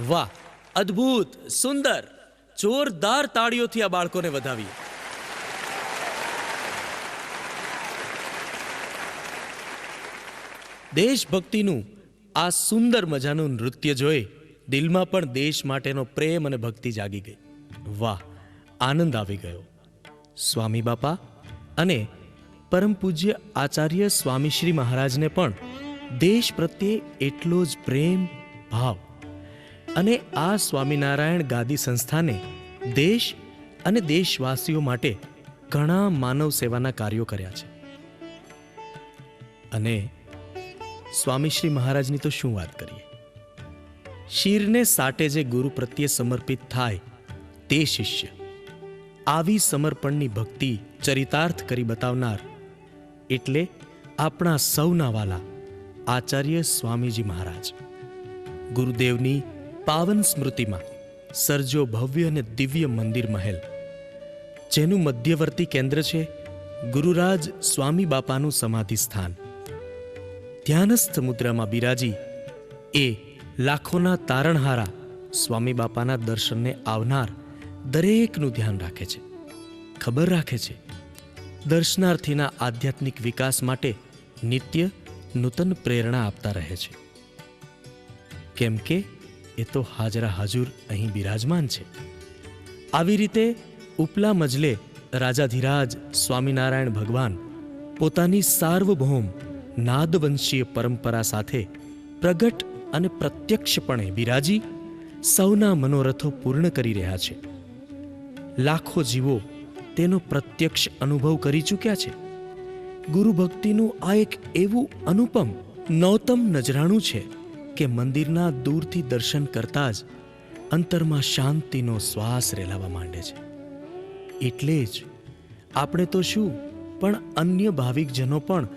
વાહ, અદ્ભુત, સુંદર. જોરદાર તાળીઓથી આ બાળકોને વધાવીએ. દેશભક્તિનું આ સુંદર મજાનું નૃત્ય જોઈ દિલમાં પણ દેશ માટેનો પ્રેમ અને ભક્તિ જાગી ગઈ. વાહ, આનંદ આવી ગયો. સ્વામી બાપા અને પરમ પૂજ્ય આચાર્ય સ્વામી શ્રી મહારાજને પણ દેશ પ્રત્યે એટલો જ પ્રેમ ભાવ અને આ સ્વામિનારાયણ ગાદી સંસ્થાને દેશ અને દેશવાસીઓ માટે ઘણા માનવ સેવાના કાર્યો કર્યા છે. અને સ્વામી શ્રી મહારાજની તો શું વાત કરીએ. શીરને સાટે જે ગુરુ પ્રત્યે સમર્પિત થાય તે શિષ્ય. આવી સમર્પણની ભક્તિ ચરિતાર્થ કરી બતાવનાર એટલે આપણા સૌના વાલા આચાર્ય સ્વામીજી મહારાજ. ગુરુદેવની પાવન સ્મૃતિમાં સર્જો ભવ્ય અને દિવ્ય મંદિર મહેલ, જેનું મધ્યવર્તી કેન્દ્ર છે ગુરુરાજ સ્વામી બાપાનું સમાધિ સ્થાન. ધ્યાનસ્થ મુદ્રામાં બિરાજી એ લાખોના તારણહારા સ્વામી બાપાના દર્શનને આવનાર દરેકનું ધ્યાન રાખે છે, ખબર રાખે છે. દર્શનાર્થીના આધ્યાત્મિક વિકાસ માટે નિત્ય નૂતન પ્રેરણા આપતા રહે છે. કેમ કે એ તો હાજરા હાજુર અહીં બિરાજમાન છે. આવી રીતે ઉપલા મજલે રાજાધિરાજ સ્વામિનારાયણ ભગવાન પોતાની સાર્વભૌમ નાદવંશીય પરંપરા સાથે પ્રગટ અને પ્રત્યક્ષપણે બિરાજી સૌના મનોરથો પૂર્ણ કરી રહ્યા છે. લાખો જીવો તેનો પ્રત્યક્ષ અનુભવ કરી ચૂક્યા છે. ગુરુ ભક્તિનું આ એક એવું અનુપમ નૌતમ નજરાણું છે કે મંદિરના દૂરથી દર્શન કરતા જ અંતરમાં શાંતિનો શ્વાસ રેલાવા માંડે છે. એટલે જ આપણે તો શું પણ અન્ય ભાવિકજનો પણ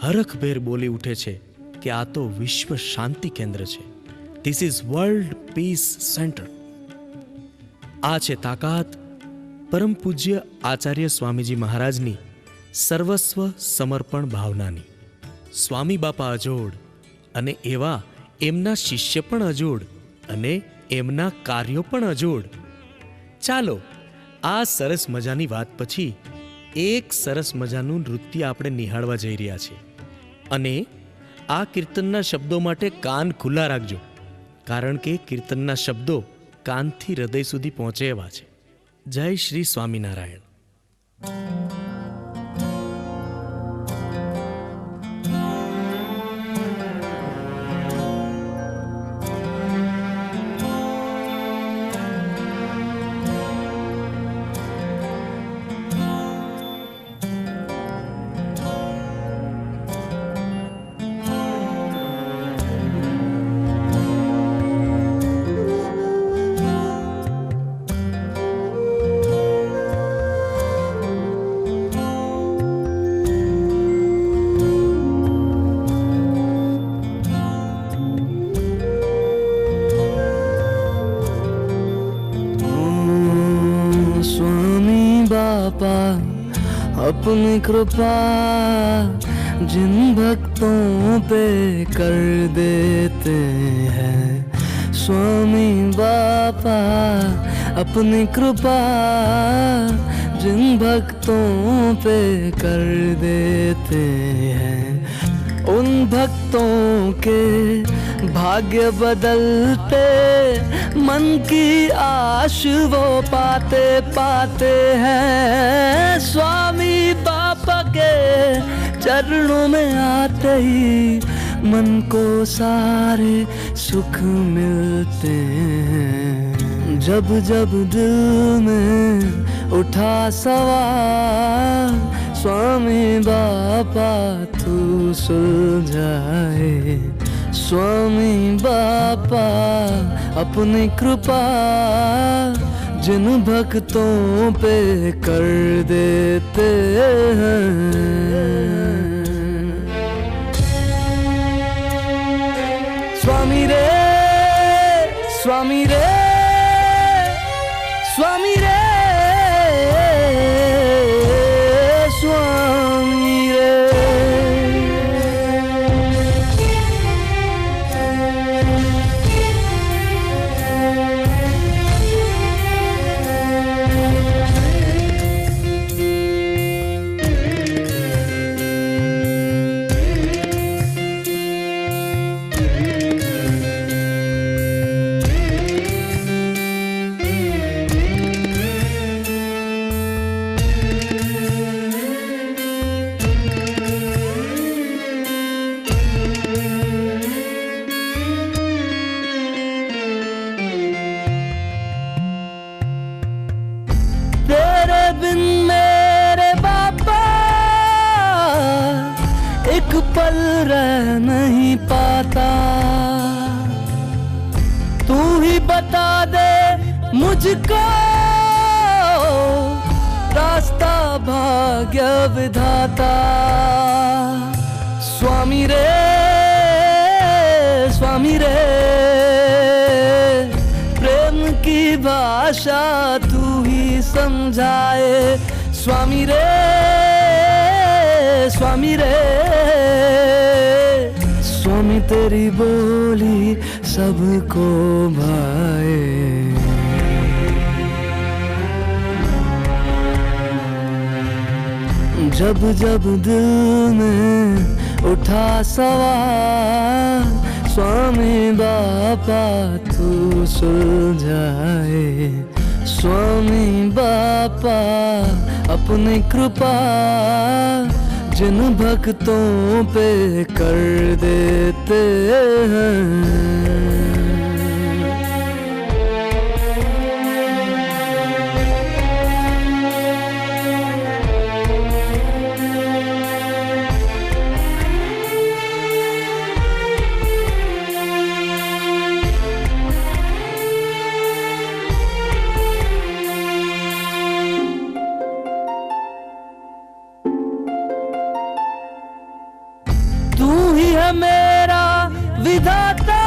હરખભેર બોલી ઉઠે છે કે આ તો વિશ્વ શાંતિ કેન્દ્ર છે. This is world piece centre. આ છે તાકાત પરમ પૂજ્ય આચાર્ય સ્વામીજી મહારાજની સર્વસ્વ સમર્પણ ભાવનાની. સ્વામી બાપા અજોડ અને એવા એમના શિષ્ય પણ અજોડ અને એમના કાર્યો પણ અજોડ. ચાલો આ સરસ મજાની વાત પછી એક સરસ મજાનું નૃત્ય આપણે નિહાળવા જઈ રહ્યા છીએ. અને આ કીર્તનના શબ્દો માટે કાન ખુલ્લા રાખજો, કારણ કે કીર્તનના શબ્દો કાનથી હૃદય સુધી પહોંચે એવા છે. જય શ્રી સ્વામિનારાયણ. अपनी कृपा जिन भक्तों पे कर देते हैं स्वामी बापा, अपनी कृपा जिन भक्तों पे कर देते हैं उन भक्तों के भाग्य बदलते, मन की आश वो पाते पाते हैं। स्वामी बापा के चरणों में आते ही मन को सारे सुख मिलते हैं। जब जब दिल में उठा सवाल स्वामी बापा तू सुलझाए, स्वामी बापा अपनी कृपा जिन भक्तों पे कर देते हैं। स्वामी रे स्वामी रे स्वामी रे स्वामी रे। एक पल रह नहीं पाता, तू ही बता दे मुझको रास्ता भाग्य विधाता। स्वामी रे प्रेम की भाषा तू ही समझाए। स्वामी रे स्वामी तेरी बोली सबको भाए। जब जब दिल में उठा सवाल, स्वामी बापा तू सुलझाए। स्वामी बापा अपनी कृपा जिन भक्तों पे कर देते हैं। मेरा विधाता,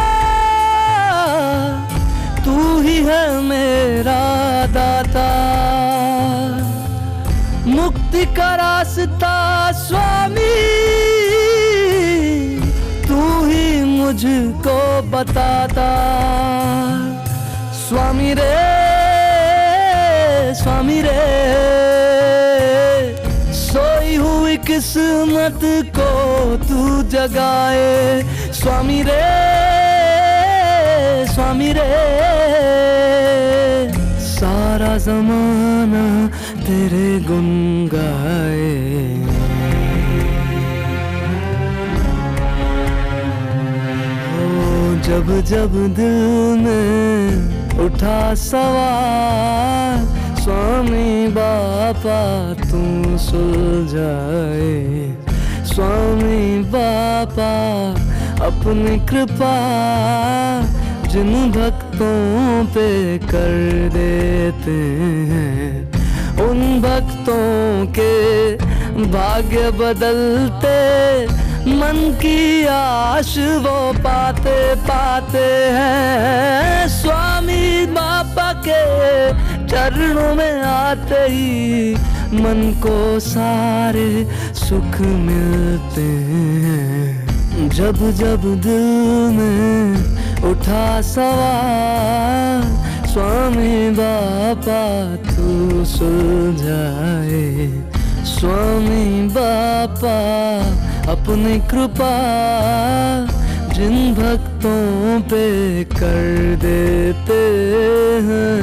तू ही है मेरा दाता। मुक्ति का रास्ता स्वामी तू ही मुझको बताता। स्वामी रे सोई हुई किस्मत को तू जगाए। स्वामी रे सारा जमाना तेरे गुण गाए। जब जब दिल में उठा सवाल, स्वामी बापा तू सुलझाए। स्वामी बापा अपनी कृपा जिन भक्तों पे कर देते हैं, उन भक्तों के भाग्य बदलते, मन की आश वो पाते पाते हैं। स्वामी बापा के चरणों में आते ही मन को सारे सुख मिलते हैं। जब जब दिल में उठा सवाल, स्वामी बापा तू सुलझाए। स्वामी बापा अपनी कृपा जिन भक्तों पे कर देते हैं।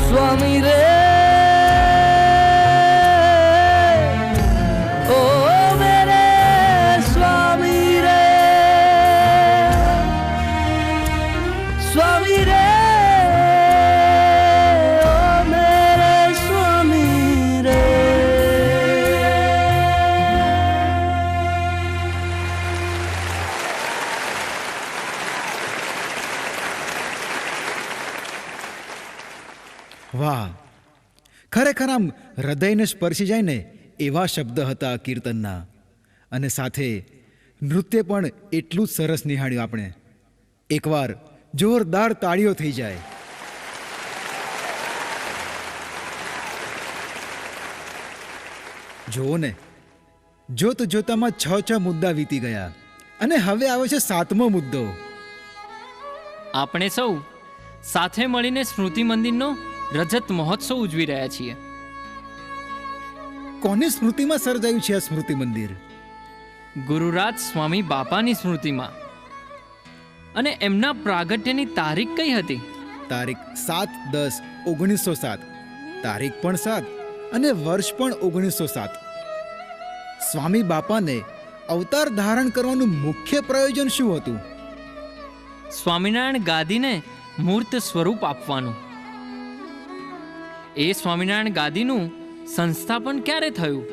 स्वामी रे ओ मेरे स्वामी रे, स्वामी रे ओ मेरे स्वामी रे। વાહ, ખરેખર આમ હૃદયને સ્પર્શી જાય ને એવા શબ્દ હતા આ કીર્તનના. અને સાથે નૃત્ય પણ એટલું જ સરસ નિહાળ્યું આપણે. એકવાર જોરદાર તાળીઓ થઈ જાય. જુઓ ને, જોત જોતામાં 6 મુદ્દા વીતી ગયા અને હવે આવે છે 7મો મુદ્દો. આપણે સૌ સાથે મળીને સ્મૃતિ મંદિરનો રજત મહોત્સવ ઉજવી રહ્યા છીએ. કોની સ્મૃતિમાં સર્જાયું છે આ સ્મૃતિ મંદિર? ગુરુરાજ સ્વામી બાપાની સ્મૃતિમાં. અને એમના પ્રાગટ્યની તારીખ કઈ હતી? તારીખ 7/10/1907. તારીખ પણ 7 અને વર્ષ પણ 1907. સ્વામી બાપાને અવતાર ધારણ કરવાનું મુખ્ય પ્રયોજન શું હતું? સ્વામિનારાયણ ગાદીને મૂર્ત સ્વરૂપ આપવાનું. એ સ્વામિનારાયણ ગાદીનું સંસ્થાપન ક્યારે થયું?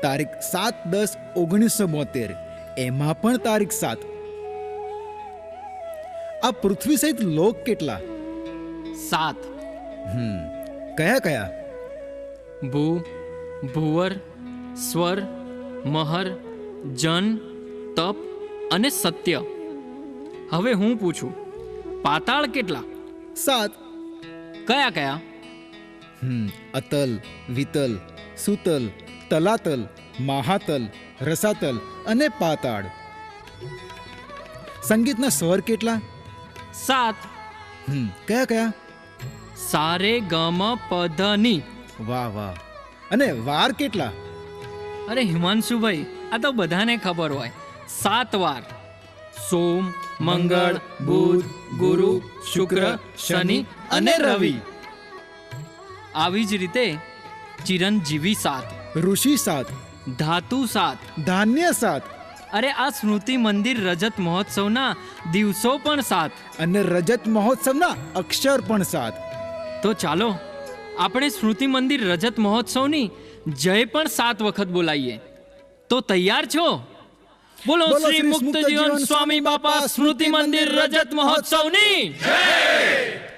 તારીખ 7/10/1972, એમાં પણ તારીખ 7. આ પૃથ્વી સહિત લોક કેટલા? 7. કયા કયા? ભૂ, ભૂવર, સ્વર, મહર, જન, તપ અને સત્ય. હવે હું પૂછું, પાતાળ કેટલા? 7. કયા કયા? અતલ, વિતલ, સુતલ, તલાતલ, મહાતલ, રસાતલ અને પાતાળ. સંગીતના સ્વર કેટલા? 7. કયા કયા? સારે ગમ પધની. વાહ વાહ. અને વાર કેટલા? અરે હિમાંશુભાઈ, આ તો બધાને ખબર હોય. 7 વાર. સોમ, મંગળ, બુધ, ગુરુ, શુક્ર, શનિ અને રવિ. આવી જ રીતે ચિરંજીવી 7, ઋષિ 7, ધાતુ 7, ધાન્ય 7, અરે આ સ્મૃતિ મંદિર રજત મહોત્સવના દિવસો પણ 7. અને રજત મહોત્સવના અક્ષર પણ 7. તો ચાલો આપણે સ્મૃતિ મંદિર રજત મહોત્સવની જય પણ 7 વખત બોલાઈએ. તો તૈયાર છો? બોલો શ્રી મુક્ત જીવન સ્વામી બાપા સ્મૃતિ મંદિર રજત મહોત્સવની જય!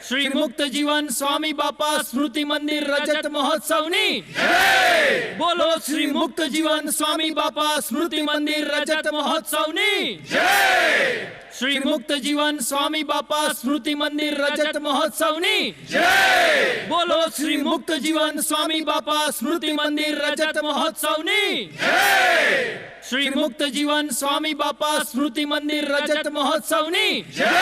શ્રી મુક્ત જીવન સ્વામી બાપા સ્મૃતિ મંદિર રજત મહોત્સવની જય! બોલો શ્રી મુક્ત જીવન સ્વામી બાપા સ્મૃતિ મંદિર રજત મહોત્સવની જય! શ્રી મુક્ત જીવન સ્વામી બાપા સ્મૃતિ મંદિર રજત મહોત્સવની જય! બોલો શ્રી મુક્ત જીવન સ્વામી બાપા સ્મૃતિ મંદિર રજત મહોત્સવની જય! શ્રી મુક્ત જીવન સ્વામી બાપા સ્મૃતિ મંદિર રજત મહોત્સવની જય!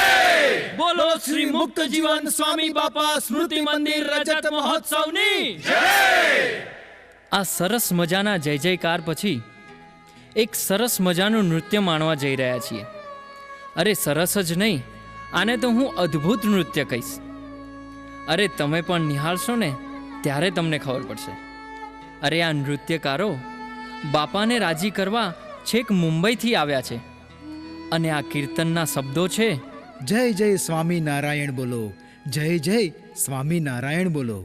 બોલો શ્રી મુક્ત જીવન સ્વામી બાપા સ્મૃતિ મંદિર રજત મહોત્સવની જય! આ સરસ મજાના જય જયકાર પછી એક સરસ મજાનું નૃત્ય માણવા જઈ રહ્યા છીએ. અરે સરસ જ નહીં, આને તો હું અદ્ભુત નૃત્ય કહીશ. અરે તમે પણ નિહાળશો ને ત્યારે તમને ખબર પડશે. અરે આ નૃત્યકારો બાપાને રાજી કરવા છેક મુંબઈથી આવ્યા છે. અને આ કીર્તનના શબ્દો છે, જય જય સ્વામી નારાયણ બોલો, જય જય સ્વામી નારાયણ બોલો.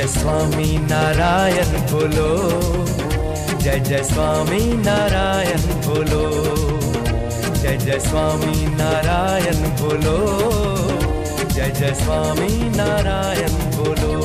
स्वामी नारायण बोलो, जय जय स्वामी नारायण बोलो, जय जय स्वामी नारायण बोलो, जय जय स्वामी नारायण बोलो.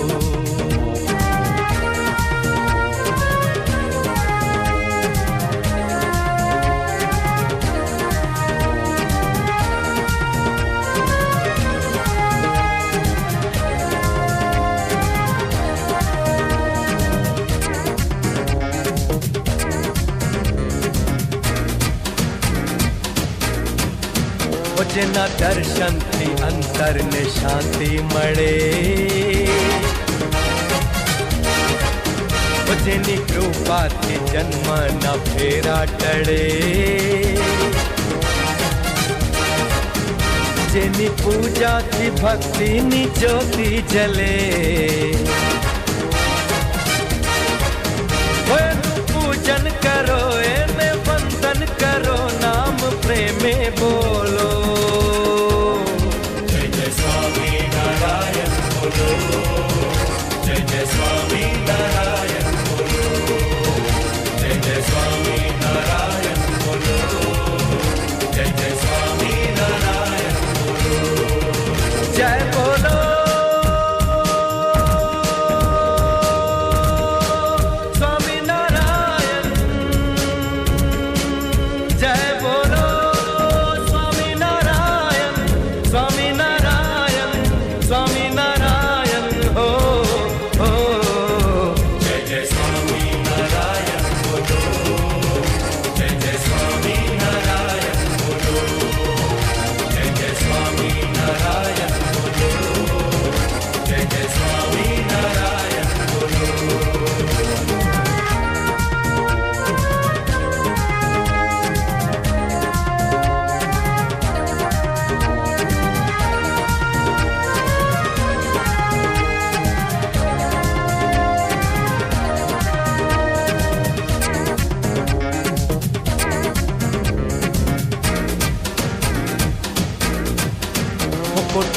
જેના દર્શનથી અંતરને શાંતિ મળે, જેની કૃપાથી જન્મના ફેરા ટળે, જેની પૂજાથી ભક્તિની જ્યોતિ જલે, એનું પૂજન કરો, એને વંદન કરો, નામ પ્રેમે બોલો. जय जय स्वामी नारायण बोलो, जय जय स्वामी नारायण बोलो, जय जय स्वामी नारायण बोलो, जय बोलो स्वामी नारायण, जय बोलो स्वामी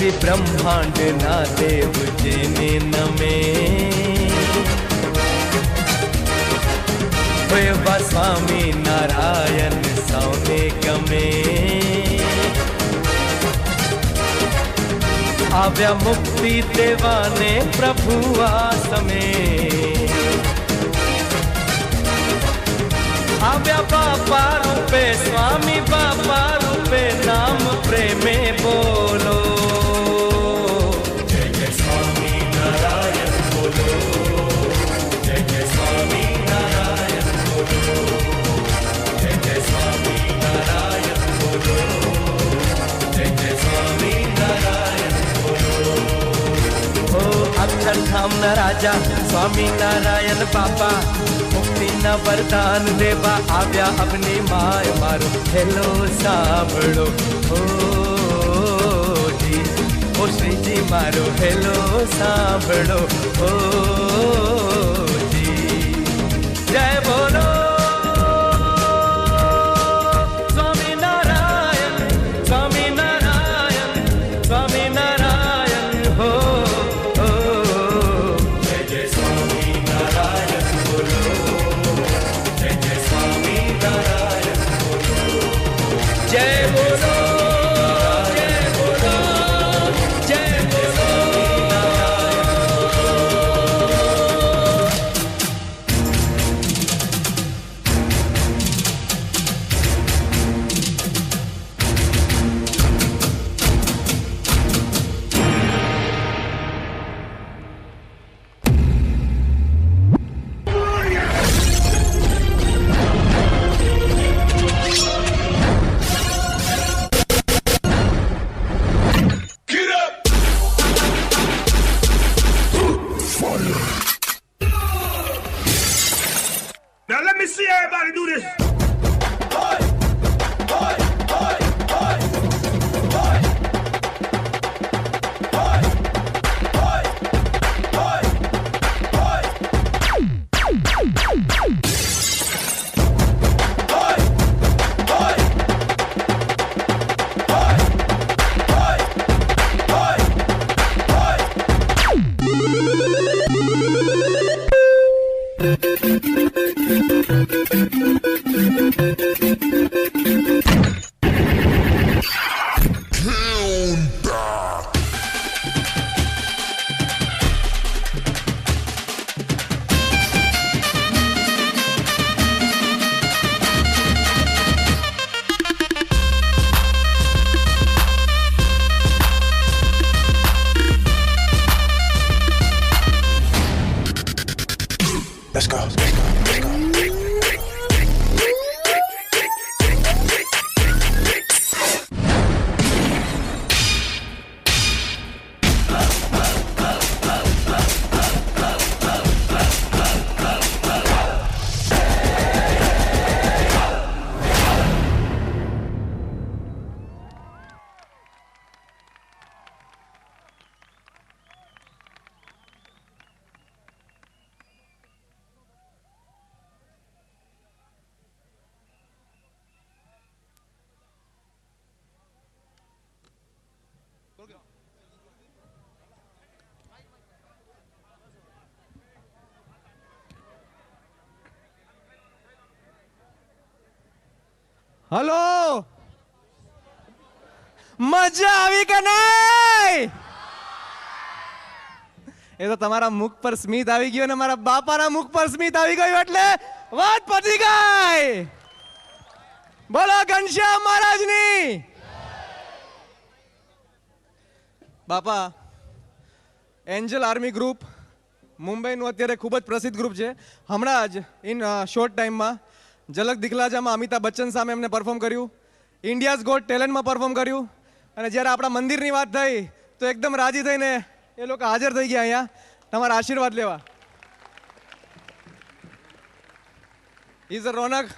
જે બ્રહ્માંડના દેવ જેને નમે એવા સ્વામી નારાયણ સૌને ગમે આવ્યા મુક્તિ દેવાને પ્રભુ આ સમે આવ્યા બાપા રૂપે સ્વામી બાપા રૂપે નામ પ્રેમે બોલો જય જય સ્વામી નારાયણ બોલો જય જય સ્વામી નારાયણ બોલો જય જય સ્વામી નારાયણ બોલો જય જય સ્વામી નારાયણ બોલો ઓ અક્ષરધામના રાજા સ્વામી નારાયણ બાપા મુક્તિના વરદાન દેવા આવ્યા અબની માય મારો હેલો સાંભળો ઓ જી ઓ શ્રીજી મારો હેલો સાંભળો ઓ જી જય બોલો સ્વામી નારાયણ સ્વામી નારાયણ સ્વામી નારાયણ હો જય જય સ્વામી નારાયણ બોલો જય જય સ્વામી નારાયણ બોલો જય બોલો જય બોલો જય બોલો Now let me see everybody do this. Let's go. Hello, મજા આવી કે નહીં? એ તો તમારા મુખ પર સ્મિત આવી ગયું અને મારા બાપાના મુખ પર સ્મિત આવી ગયું એટલે વાત પતી ગઈ. બોલો ઘનશ્યામ મહારાજની. બાપા, એન્જલ આર્મી ગ્રુપ મુંબઈનું અત્યારે ખૂબ જ પ્રસિદ્ધ ગ્રુપ છે. હમણાં જ ઇન શોર્ટ ટાઈમમાં ઝલક દિખલાજામાં અમિતાભ બચ્ચન સામે એમને પરફોર્મ કર્યું, ઇન્ડિયાઝ ગોટ ટેલેન્ટમાં પરફોર્મ કર્યું. અને જ્યારે આપણા મંદિરની વાત થઈ તો એકદમ રાજી થઈને એ લોકો હાજર થઈ ગયા અહીંયા તમારા આશીર્વાદ લેવા. Is a Raunak,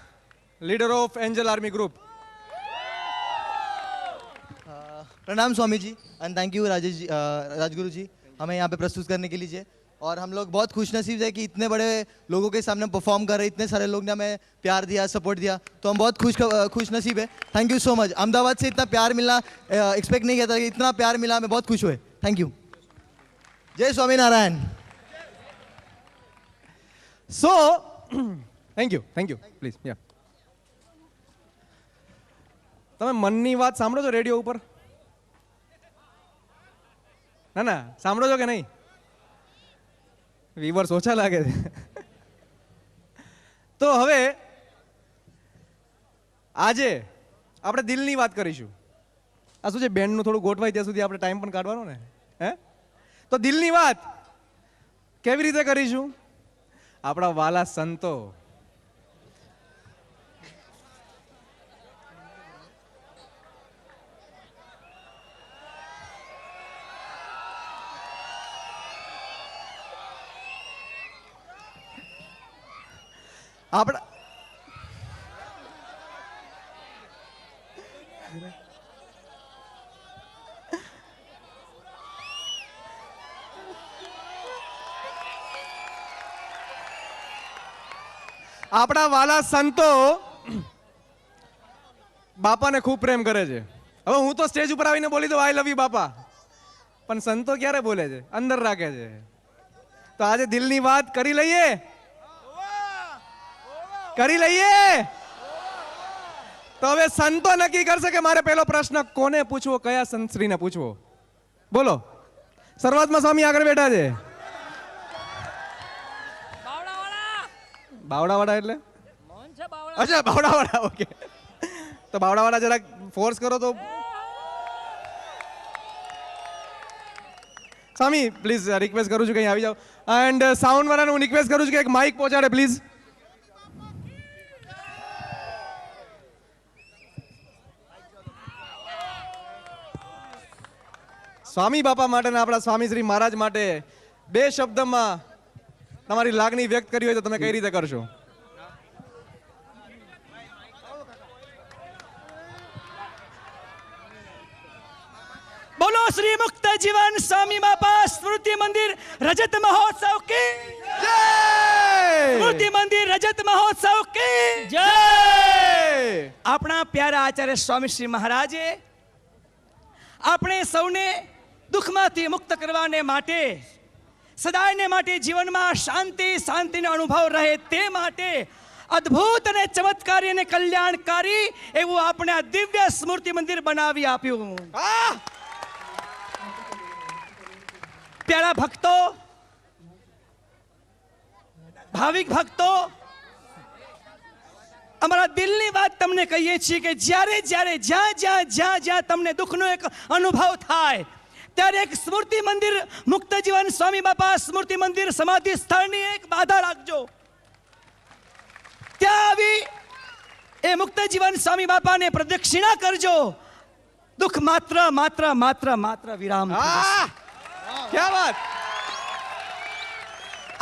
leader of angel army group. प्रणाम Swami ji and thank you Rajesh ji Rajguru ji हमें यहाँ पे प्रस्तुत करने के लिए. और हम लोग बहुत खुशनसीब है कि इतने बड़े लोगों के सामने परफॉर्म कर रहे, इतने सारे लोग ने हमें प्यार दिया, सपोर्ट दिया, तो हम बहुत खुशनसीब है। Thank you so much. Ahmedabad से इतना प्यार मिलना एक्सपेक्ट नहीं किया था, इतना प्यार मिला, हमें बहुत खुश हुए। Thank you. जय Swaminarayan. So thank you please યા તમે મનની વાત સાંભળો છો રેડિયો ઉપર? ના સાંભળો છો કે નહીં? વ્યુઅર્સ ઓછા લાગે છે. તો હવે આજે આપણે દિલની વાત કરીશું. આ શું છે, બેન્ડનું થોડું ગોઠવાય ત્યાં સુધી આપણે ટાઈમ પણ કાઢવાનો ને, હે? તો દિલની વાત કેવી રીતે કરીશું? આપણા વાલા સંતો આપણા આપણા વાલા સંતો બાપાને ખૂબ પ્રેમ કરે છે. હવે હું તો સ્ટેજ ઉપર આવીને બોલી દઉં આઈ લવ યુ બાપા, પણ સંતો ક્યારે બોલે છે? અંદર રાખે છે. તો આજે દિલની વાત કરી લઈએ. તો હવે સંતો નક્કી કરશે કે મારે પહેલો પ્રશ્ન કોને પૂછવો, કયા સંતશ્રીને પૂછવો. બોલો. શરૂઆતમાં સ્વામી આગળ બેઠા છે. બાવડાવાળા એટલે અચ્છા બાવડાવાળા, ઓકે. તો બાવડાવાળા જરાક ફોર્સ કરો તો. સ્વામી પ્લીઝ રિક્વેસ્ટ કરું છું કે અહીં આવી જાઓ. એન્ડ સાઉન્ડ વાળાને હું રિક્વેસ્ટ કરું છું કે એક માઇક પહોંચાડે પ્લીઝ. સ્વામી બાપા માટે ને આપણા સ્વામી શ્રી મહારાજ માટે બે શબ્દમાં તમારી લાગણી વ્યક્ત કરી હોય તો તમે કઈ રીતે કરશો? બોલો શ્રી મુક્ત જીવન સ્વામી બાપા સ્મૃતિ મંદિર રજત મહોત્સવ કી જય! સ્મૃતિ મંદિર રજત મહોત્સવ કી જય! આપણા પ્યારા આચાર્ય સ્વામી શ્રી મહારાજે આપણે સૌને દુઃખમાંથી મુક્ત કરવાને માટે, સદાયને માટે જીવનમાં શાંતિનો અનુભવ રહે તે માટે અદ્ભુત અને ચમત્કારી અને કલ્યાણકારી એવું આપણે આ દિવ્ય સ્મૃતિ મંદિર બનાવી આપ્યું. પ્યારા ભક્તો, ભાવિક ભક્તો, અમારા દિલની વાત તમને કહીએ છીએ કે જ્યારે જ્યાં તમને દુઃખનો એક અનુભવ થાય ત્યારે એક સ્મૃતિ મંદિર મુક્ત જીવન સ્વામી બાપા સ્મૃતિ મંદિર સમાધિ સ્થળની એક બાધા રાખજો. ત્યાં આવી એ મુક્ત જીવન સ્વામી બાપાને પ્રદક્ષિણા કરજો. દુઃખ માત્ર વિરામ. ક્યા વાત!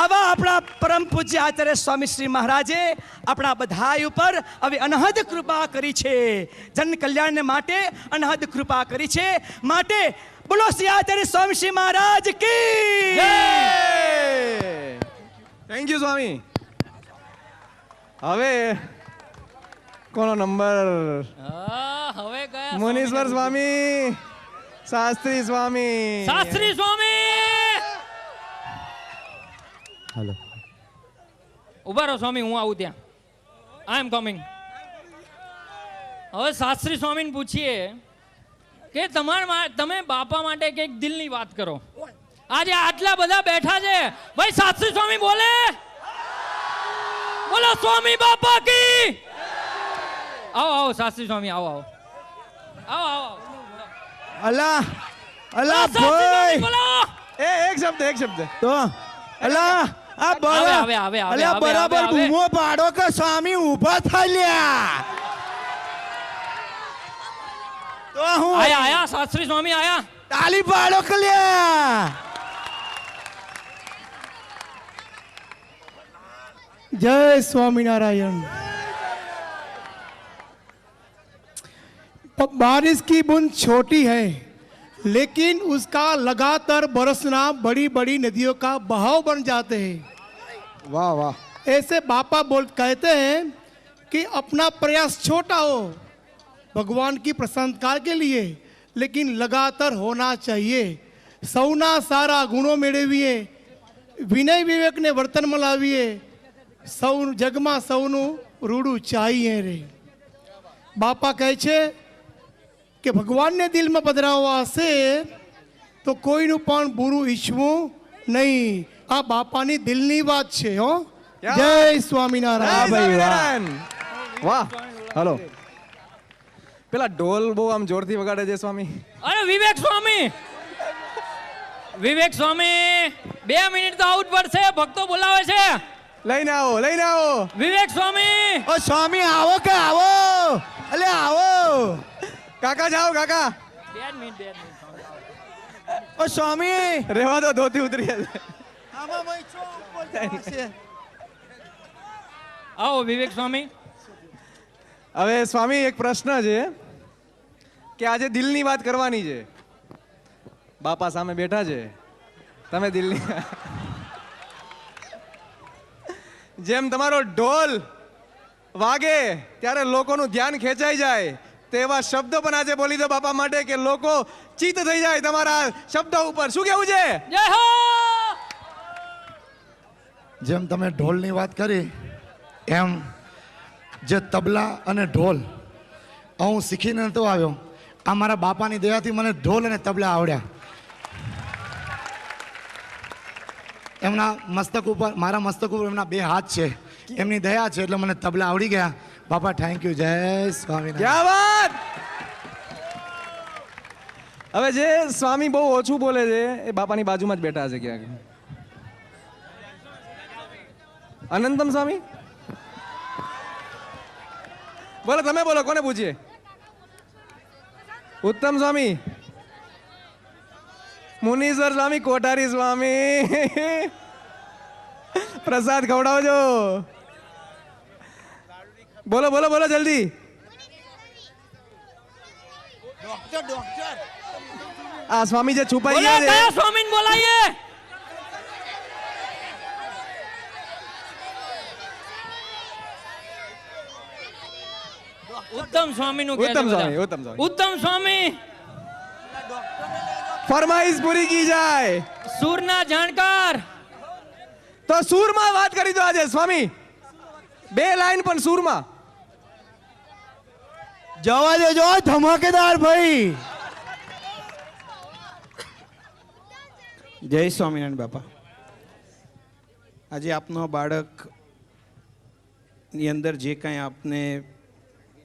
આવા આપણા પરમ પૂજ્ય આચાર્ય સ્વામી શ્રી મહારાજે આપણા બધા ઉપર હવે અનહદ કૃપા કરી છે. જન કલ્યાણને માટે અનહદ કૃપા કરી છે. માટે બોલો શ્રી આચાર્ય સ્વામી શ્રી મહારાજ કી જય! થેન્ક યુ સ્વામી. હવે કોનો નંબર? હવે મુનીશ્વર સ્વામી, શાસ્ત્રી સ્વામી. હેલો, ઉભા રહો સ્વામી, હું આવું ત્યાં. આઈ એમ કમિંગ. હવે શાસ્ત્રી સ્વામીને પૂછીએ કે તમે બાપા માટે કંઈક દિલની વાત કરો. આજે આટલા બધા બેઠા છે ભાઈ, શાસ્ત્રી સ્વામી બોલે. બોલો સ્વામી બાપા કી. આવો શાસ્ત્રી સ્વામી, આવો. અલા ભાઈ, એક શબ્દ તો અલા આ બરાબર બૂમો પાડો કે સ્વામી ઊભા થઈ લ્યા. તો હું આયા શાસ્ત્રી સ્વામી આયા. તાલી પાડો કે લ્યા. જય સ્વામિનારાયણ. बारिश की बूंद छोटी है लेकिन उसका लगातार बरसना बड़ी बड़ी नदियों का बहाव बन जाते हैं। वाह वाह। ऐसे बापा कहते हैं कि अपना प्रयास छोटा हो भगवान की प्रसन्नता के लिए, लेकिन लगातार होना चाहिए। सौना सारा गुणों मेળવીએ, વિનય વિવેકને વર્તન મલાવીએ, સૌ જગમાં સૌનું રૂડું ચાહીએ રે। બાપા કહે છે કે ભગવાનને દિલમાં પધરાવવા હશે તો કોઈનું પણ બુરું ઈચ્છવું નહીં। આ બાપાની દિલની વાત છે હો। જય સ્વામિનારાયણ। વાહ, હલો પેલા ઢોલ બહુ આમ જોરથી વગાડે છે સ્વામી। અરે વિવેક સ્વામી, વિવેક સ્વામી 2 મિનિટ તો આઉટ પડશે, ભક્તો બોલાવે છે। લઈને આવો, લઈને આવો વિવેક સ્વામી। ઓ સ્વામી આવો કે આવો, અલે આવો કાકા, જાઓ કાકા। 2 મિનિટ ઓ સ્વામી રહેવા દો, ધોતી ઉતરી છે। આમાં મય ચોક બોલતા છે। આવો વિવેક સ્વામી। હવે સ્વામી એક પ્રશ્ન છે કે આજે દિલની વાત કરવાની છે। બાપા સામે બેઠા છે, તમે દિલની જેમ તમારો ઢોલ વાગે ત્યારે લોકોનું ધ્યાન ખેંચાઈ જાય તેવા શબ્દો પણ આજે બોલી દો બાપા માટે કે લોકો ચિત્ત થઈ જાય તમારા શબ્દો ઉપર। શું કેવું છે? જય હો। જેમ તમે ઢોલની વાત કરી એમ જે તબલા અને ઢોલ હું શીખીને નહોતો આવ્યો, આ મારા બાપાની દયાથી મને ઢોલ અને તબલા આવડ્યા। એમના મસ્તક ઉપર, મારા મસ્તક ઉપર એમના 2 હાથ છે, એમની દયા છે એટલે મને તબલા આવડી ગયા। બાપા થેન્ક યુ, જય સ્વામિનારાયણ। ક્યા વાત। હવે જે સ્વામી બહુ ઓછું બોલે છે એ બાપાની બાજુમાં જ બેઠા છે ક્યાંક। અનંતમ સ્વામી બોલો, તમે બોલો, કોને પૂછીએ? ઉત્તમ સ્વામી, મુનીશ્વર સ્વામી, કોઠારી સ્વામી, પ્રસાદ ખવડાવજો। બોલો બોલો બોલો જલ્દી। આ સ્વામી જે છુપાઈ ગયા છે, કયા સ્વામીને બોલાવીએ? ઉત્તમ સ્વામીનું કહેજો ઉત્તમ બધા। સ્વામી, ઉત્તમ સ્વામી, ઉત્તમ સ્વામી ફરમાઈશ પૂરી કી જાય। સૂરના જાણકાર। તો સૂરમાં વાત કરી દો આજે સ્વામી, 2 લાઈન પણ સૂરમાં। જવા દેજો ધમાકેદાર ભાઈ। જય સ્વામિનારાયણ બાપા। આજે આપનો બાળકની અંદર જે કાંઈ આપને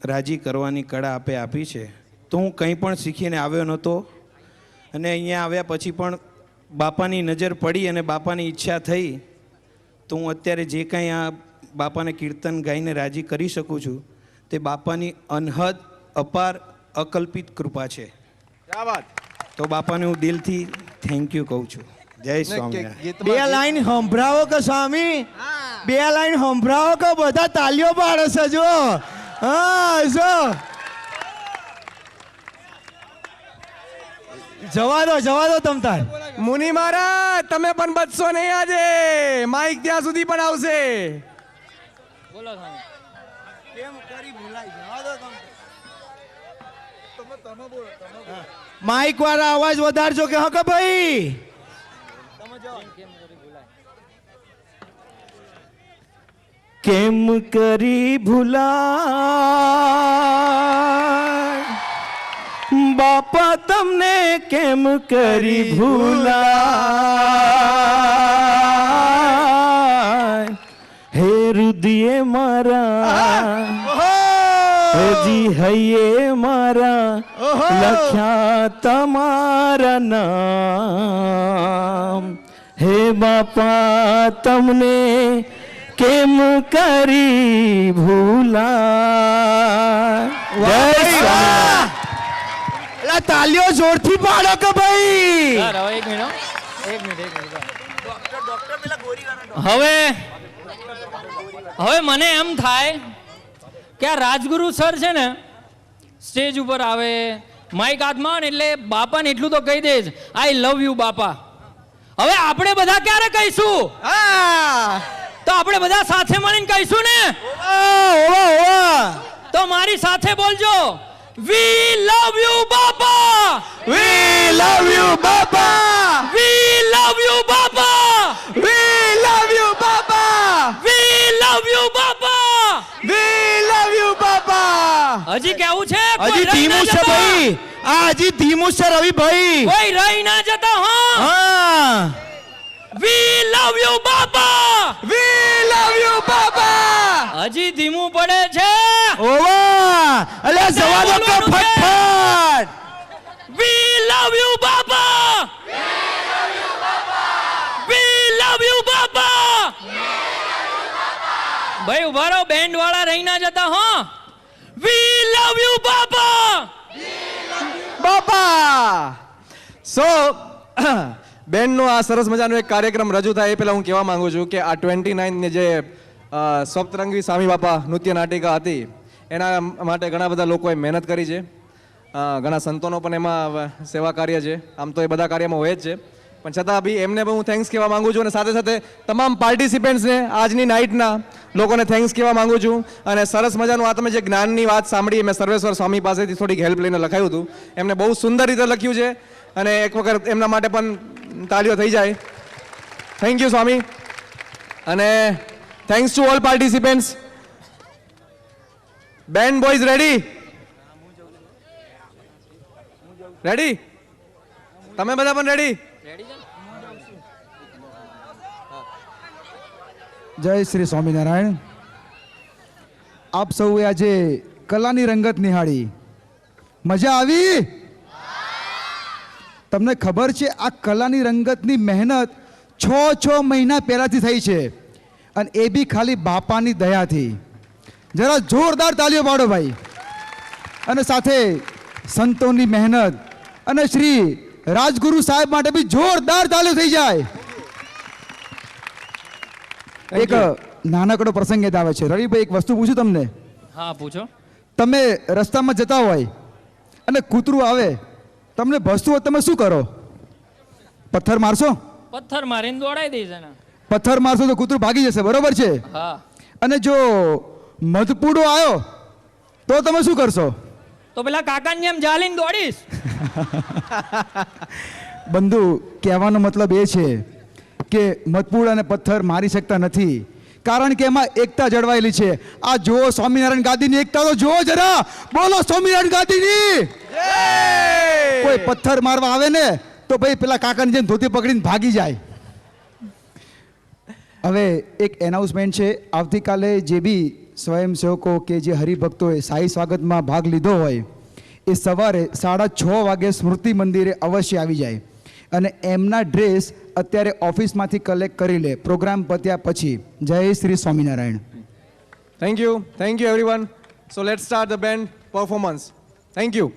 રાજી કરવાની કળા આપે આપી છે, તો હું કંઈ પણ શીખીને આવ્યો નહોતો અને અહીંયા આવ્યા પછી પણ બાપાની નજર પડી અને બાપાની ઈચ્છા થઈ તો હું અત્યારે જે કાંઈ આ બાપાને કીર્તન ગાઈને રાજી કરી શકું છું તે બાપાની અનહદ અપાર અકલ્પિત કૃપા છે। ક્યા વાત। તો બાપાને હું દિલથી થેન્ક યુ કહું છું। જય સ્વામિનારાયણ। 2 લાઈન સંભળાવો કે સ્વામી, 2 લાઈન સંભળાવો કે બધા તાલીઓ પાડે છે। જો હા, જો જવા દો તમ તાર। મુનિ મહારાજ તમે પણ બચશો નહીં આજે, માઇક ત્યાં સુધી પણ આવશે। બોલો સ્વામી। કેમ કરી ભૂલાઈ, જવા દો તમે બોલો। માઈક વાળા અવાજ વધારજો કે હા કે ભાઈ? કેમ કરી ભૂલાય બાપા તમને, કેમ કરી ભૂલાય હે રુદિયે મારા, હજી હૈયે મારા લખ્યા તમારા નામ। હે બાપા તમને કેમ કરી ભૂલાય। તાલીઓ જોરથી પાડો કે ભાઈ? એક મિનિટ। હવે મને એમ થાય કે આ રાજગુરુ સર છે ને સ્ટેજ ઉપર આવે માઈક હાથમાં એટલે બાપાને એટલું તો કહી દેજ, આઈ લવ યુ બાપા. હવે આપણે બધા ક્યારે કહીશું? તો આપણે બધા સાથે મળીને કહીશું ને. તો મારી સાથે બોલજો, વી લવ યુ બાપા, વી લવ યુ બાપા, વી લવ યુ બાપા, વી લવ યુ બાપા, વી લવ યુ બાપા, વી લવ યુ બાપા. હજી કેવું છે? હજી ધીમું છે ભાઈ, આ હજી ધીમું છે રવિભાઈ. કોઈ રહી ના જતા. હા, વી લવ યુ બાપા, વી લવ યુ બાપા. હજી ધીમું પડે છે. ઓવા અલે જવા દો કે ફટફટ. વી લવ યુ બાપા, વી લવ યુ બાપા. ભાઈ ઉભા રહો, બેન્ડ વાળા રહી ના જતા. હા, વી લવ યુ બાપા, બાપા. સો બેન્ડનો આ સરસ મજાનો એક કાર્યક્રમ રજૂ થાય એ પહેલાં હું કહેવા માંગુ છું કે આ 29ની જે સપ્તરંગી સ્વામી બાપા નૃત્ય નાટિકા હતી એના માટે ઘણા બધા લોકોએ મહેનત કરી છે. ઘણા સંતોનો પણ એમાં સેવા કાર્ય છે. આમ તો એ બધા કાર્યમાં હોય જ છે, પણ છતાં બી એમને પણ હું થેન્ક્સ કહેવા માંગુ છું. અને સાથે સાથે તમામ પાર્ટિસિપન્ટ્સને આજની નાઇટના લોકોને થેન્ક્સ કહેવા માંગુ છું. અને સરસ મજાનું આ તમે જે જ્ઞાનની વાત સાંભળી, મેં સર્વેશ્વર સ્વામી પાસેથી થોડીક હેલ્પ લઈને લખાયું હતું. એમને બહુ સુંદર રીતે લખ્યું છે અને એક વખત એમના માટે પણ તાલીઓ થઈ જાય. થેન્ક યુ સ્વામી. અને thanks to all participants. Band boys ready? Ready? તમે બધા પણ રેડી? જય શ્રી સ્વામિનારાયણ. આપ સૌએ આજે કલાની રંગત નિહાળી, મજા આવી? તમને ખબર છે આ કલાની રંગતની મહેનત 6 મહિના પહેલાથી થઈ છે, અને એ બી ખાલી બાપાની દયાથી. જરા જોરદાર તાલીઓ પાડો ભાઈ. અને સાથે સંતોની મહેનત અને શ્રી રાજગુરુ સાહેબ માટે બી જોરદાર તાલીઓ થઈ જાય. એક નાનકડો પ્રસંગ યાદ આવે છે. રવિભાઈ, એક વસ્તુ પૂછું તમને? હા, પૂછો. તમે રસ્તામાં જતા હોય અને કૂતરું આવે, તમને ભસતું હોય, તમે શું કરો? પથ્થર મારશો? પથ્થર મારીને દોડાઈ દઈશ એને. પથ્થર મારશો તો કૂતરું ભાગી જશે, બરોબર છે? હા. અને જો મધપૂડો આવ્યો તો તમે શું કરશો? તો પેલા કાકાની જેમ જાલીને દોડીશ. બંધુ, કહેવાનો મતલબ એ છે કે મધપૂડ અને પથ્થર મારી શકતા નથી, કારણ કે એમાં એકતા જળવાયેલી છે. આ જુઓ સ્વામિનારાયણ ગાદીની એકતા તો જુઓ જરા. બોલો સ્વામિનારાયણ ગાદીની. કોઈ પથ્થર મારવા આવે ને તો ભાઈ પેલા કાકાની જેમ ધોતી પકડીને ભાગી જાય. હવે એક એનાઉન્સમેન્ટ છે. આવતીકાલે જે બી સ્વયંસેવકો કે જે હરિભક્તોએ સાઈ સ્વાગતમાં ભાગ લીધો હોય એ સવારે 6:30 વાગે સ્મૃતિ મંદિરે અવશ્ય આવી જાય અને એમના ડ્રેસ અત્યારે ઓફિસમાંથી કલેક્ટ કરી લે પ્રોગ્રામ પત્યા પછી. જય Shri Swaminarayan. Thank you everyone. So let's start the band performance. Thank you.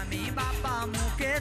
Swami Bapa મૂકે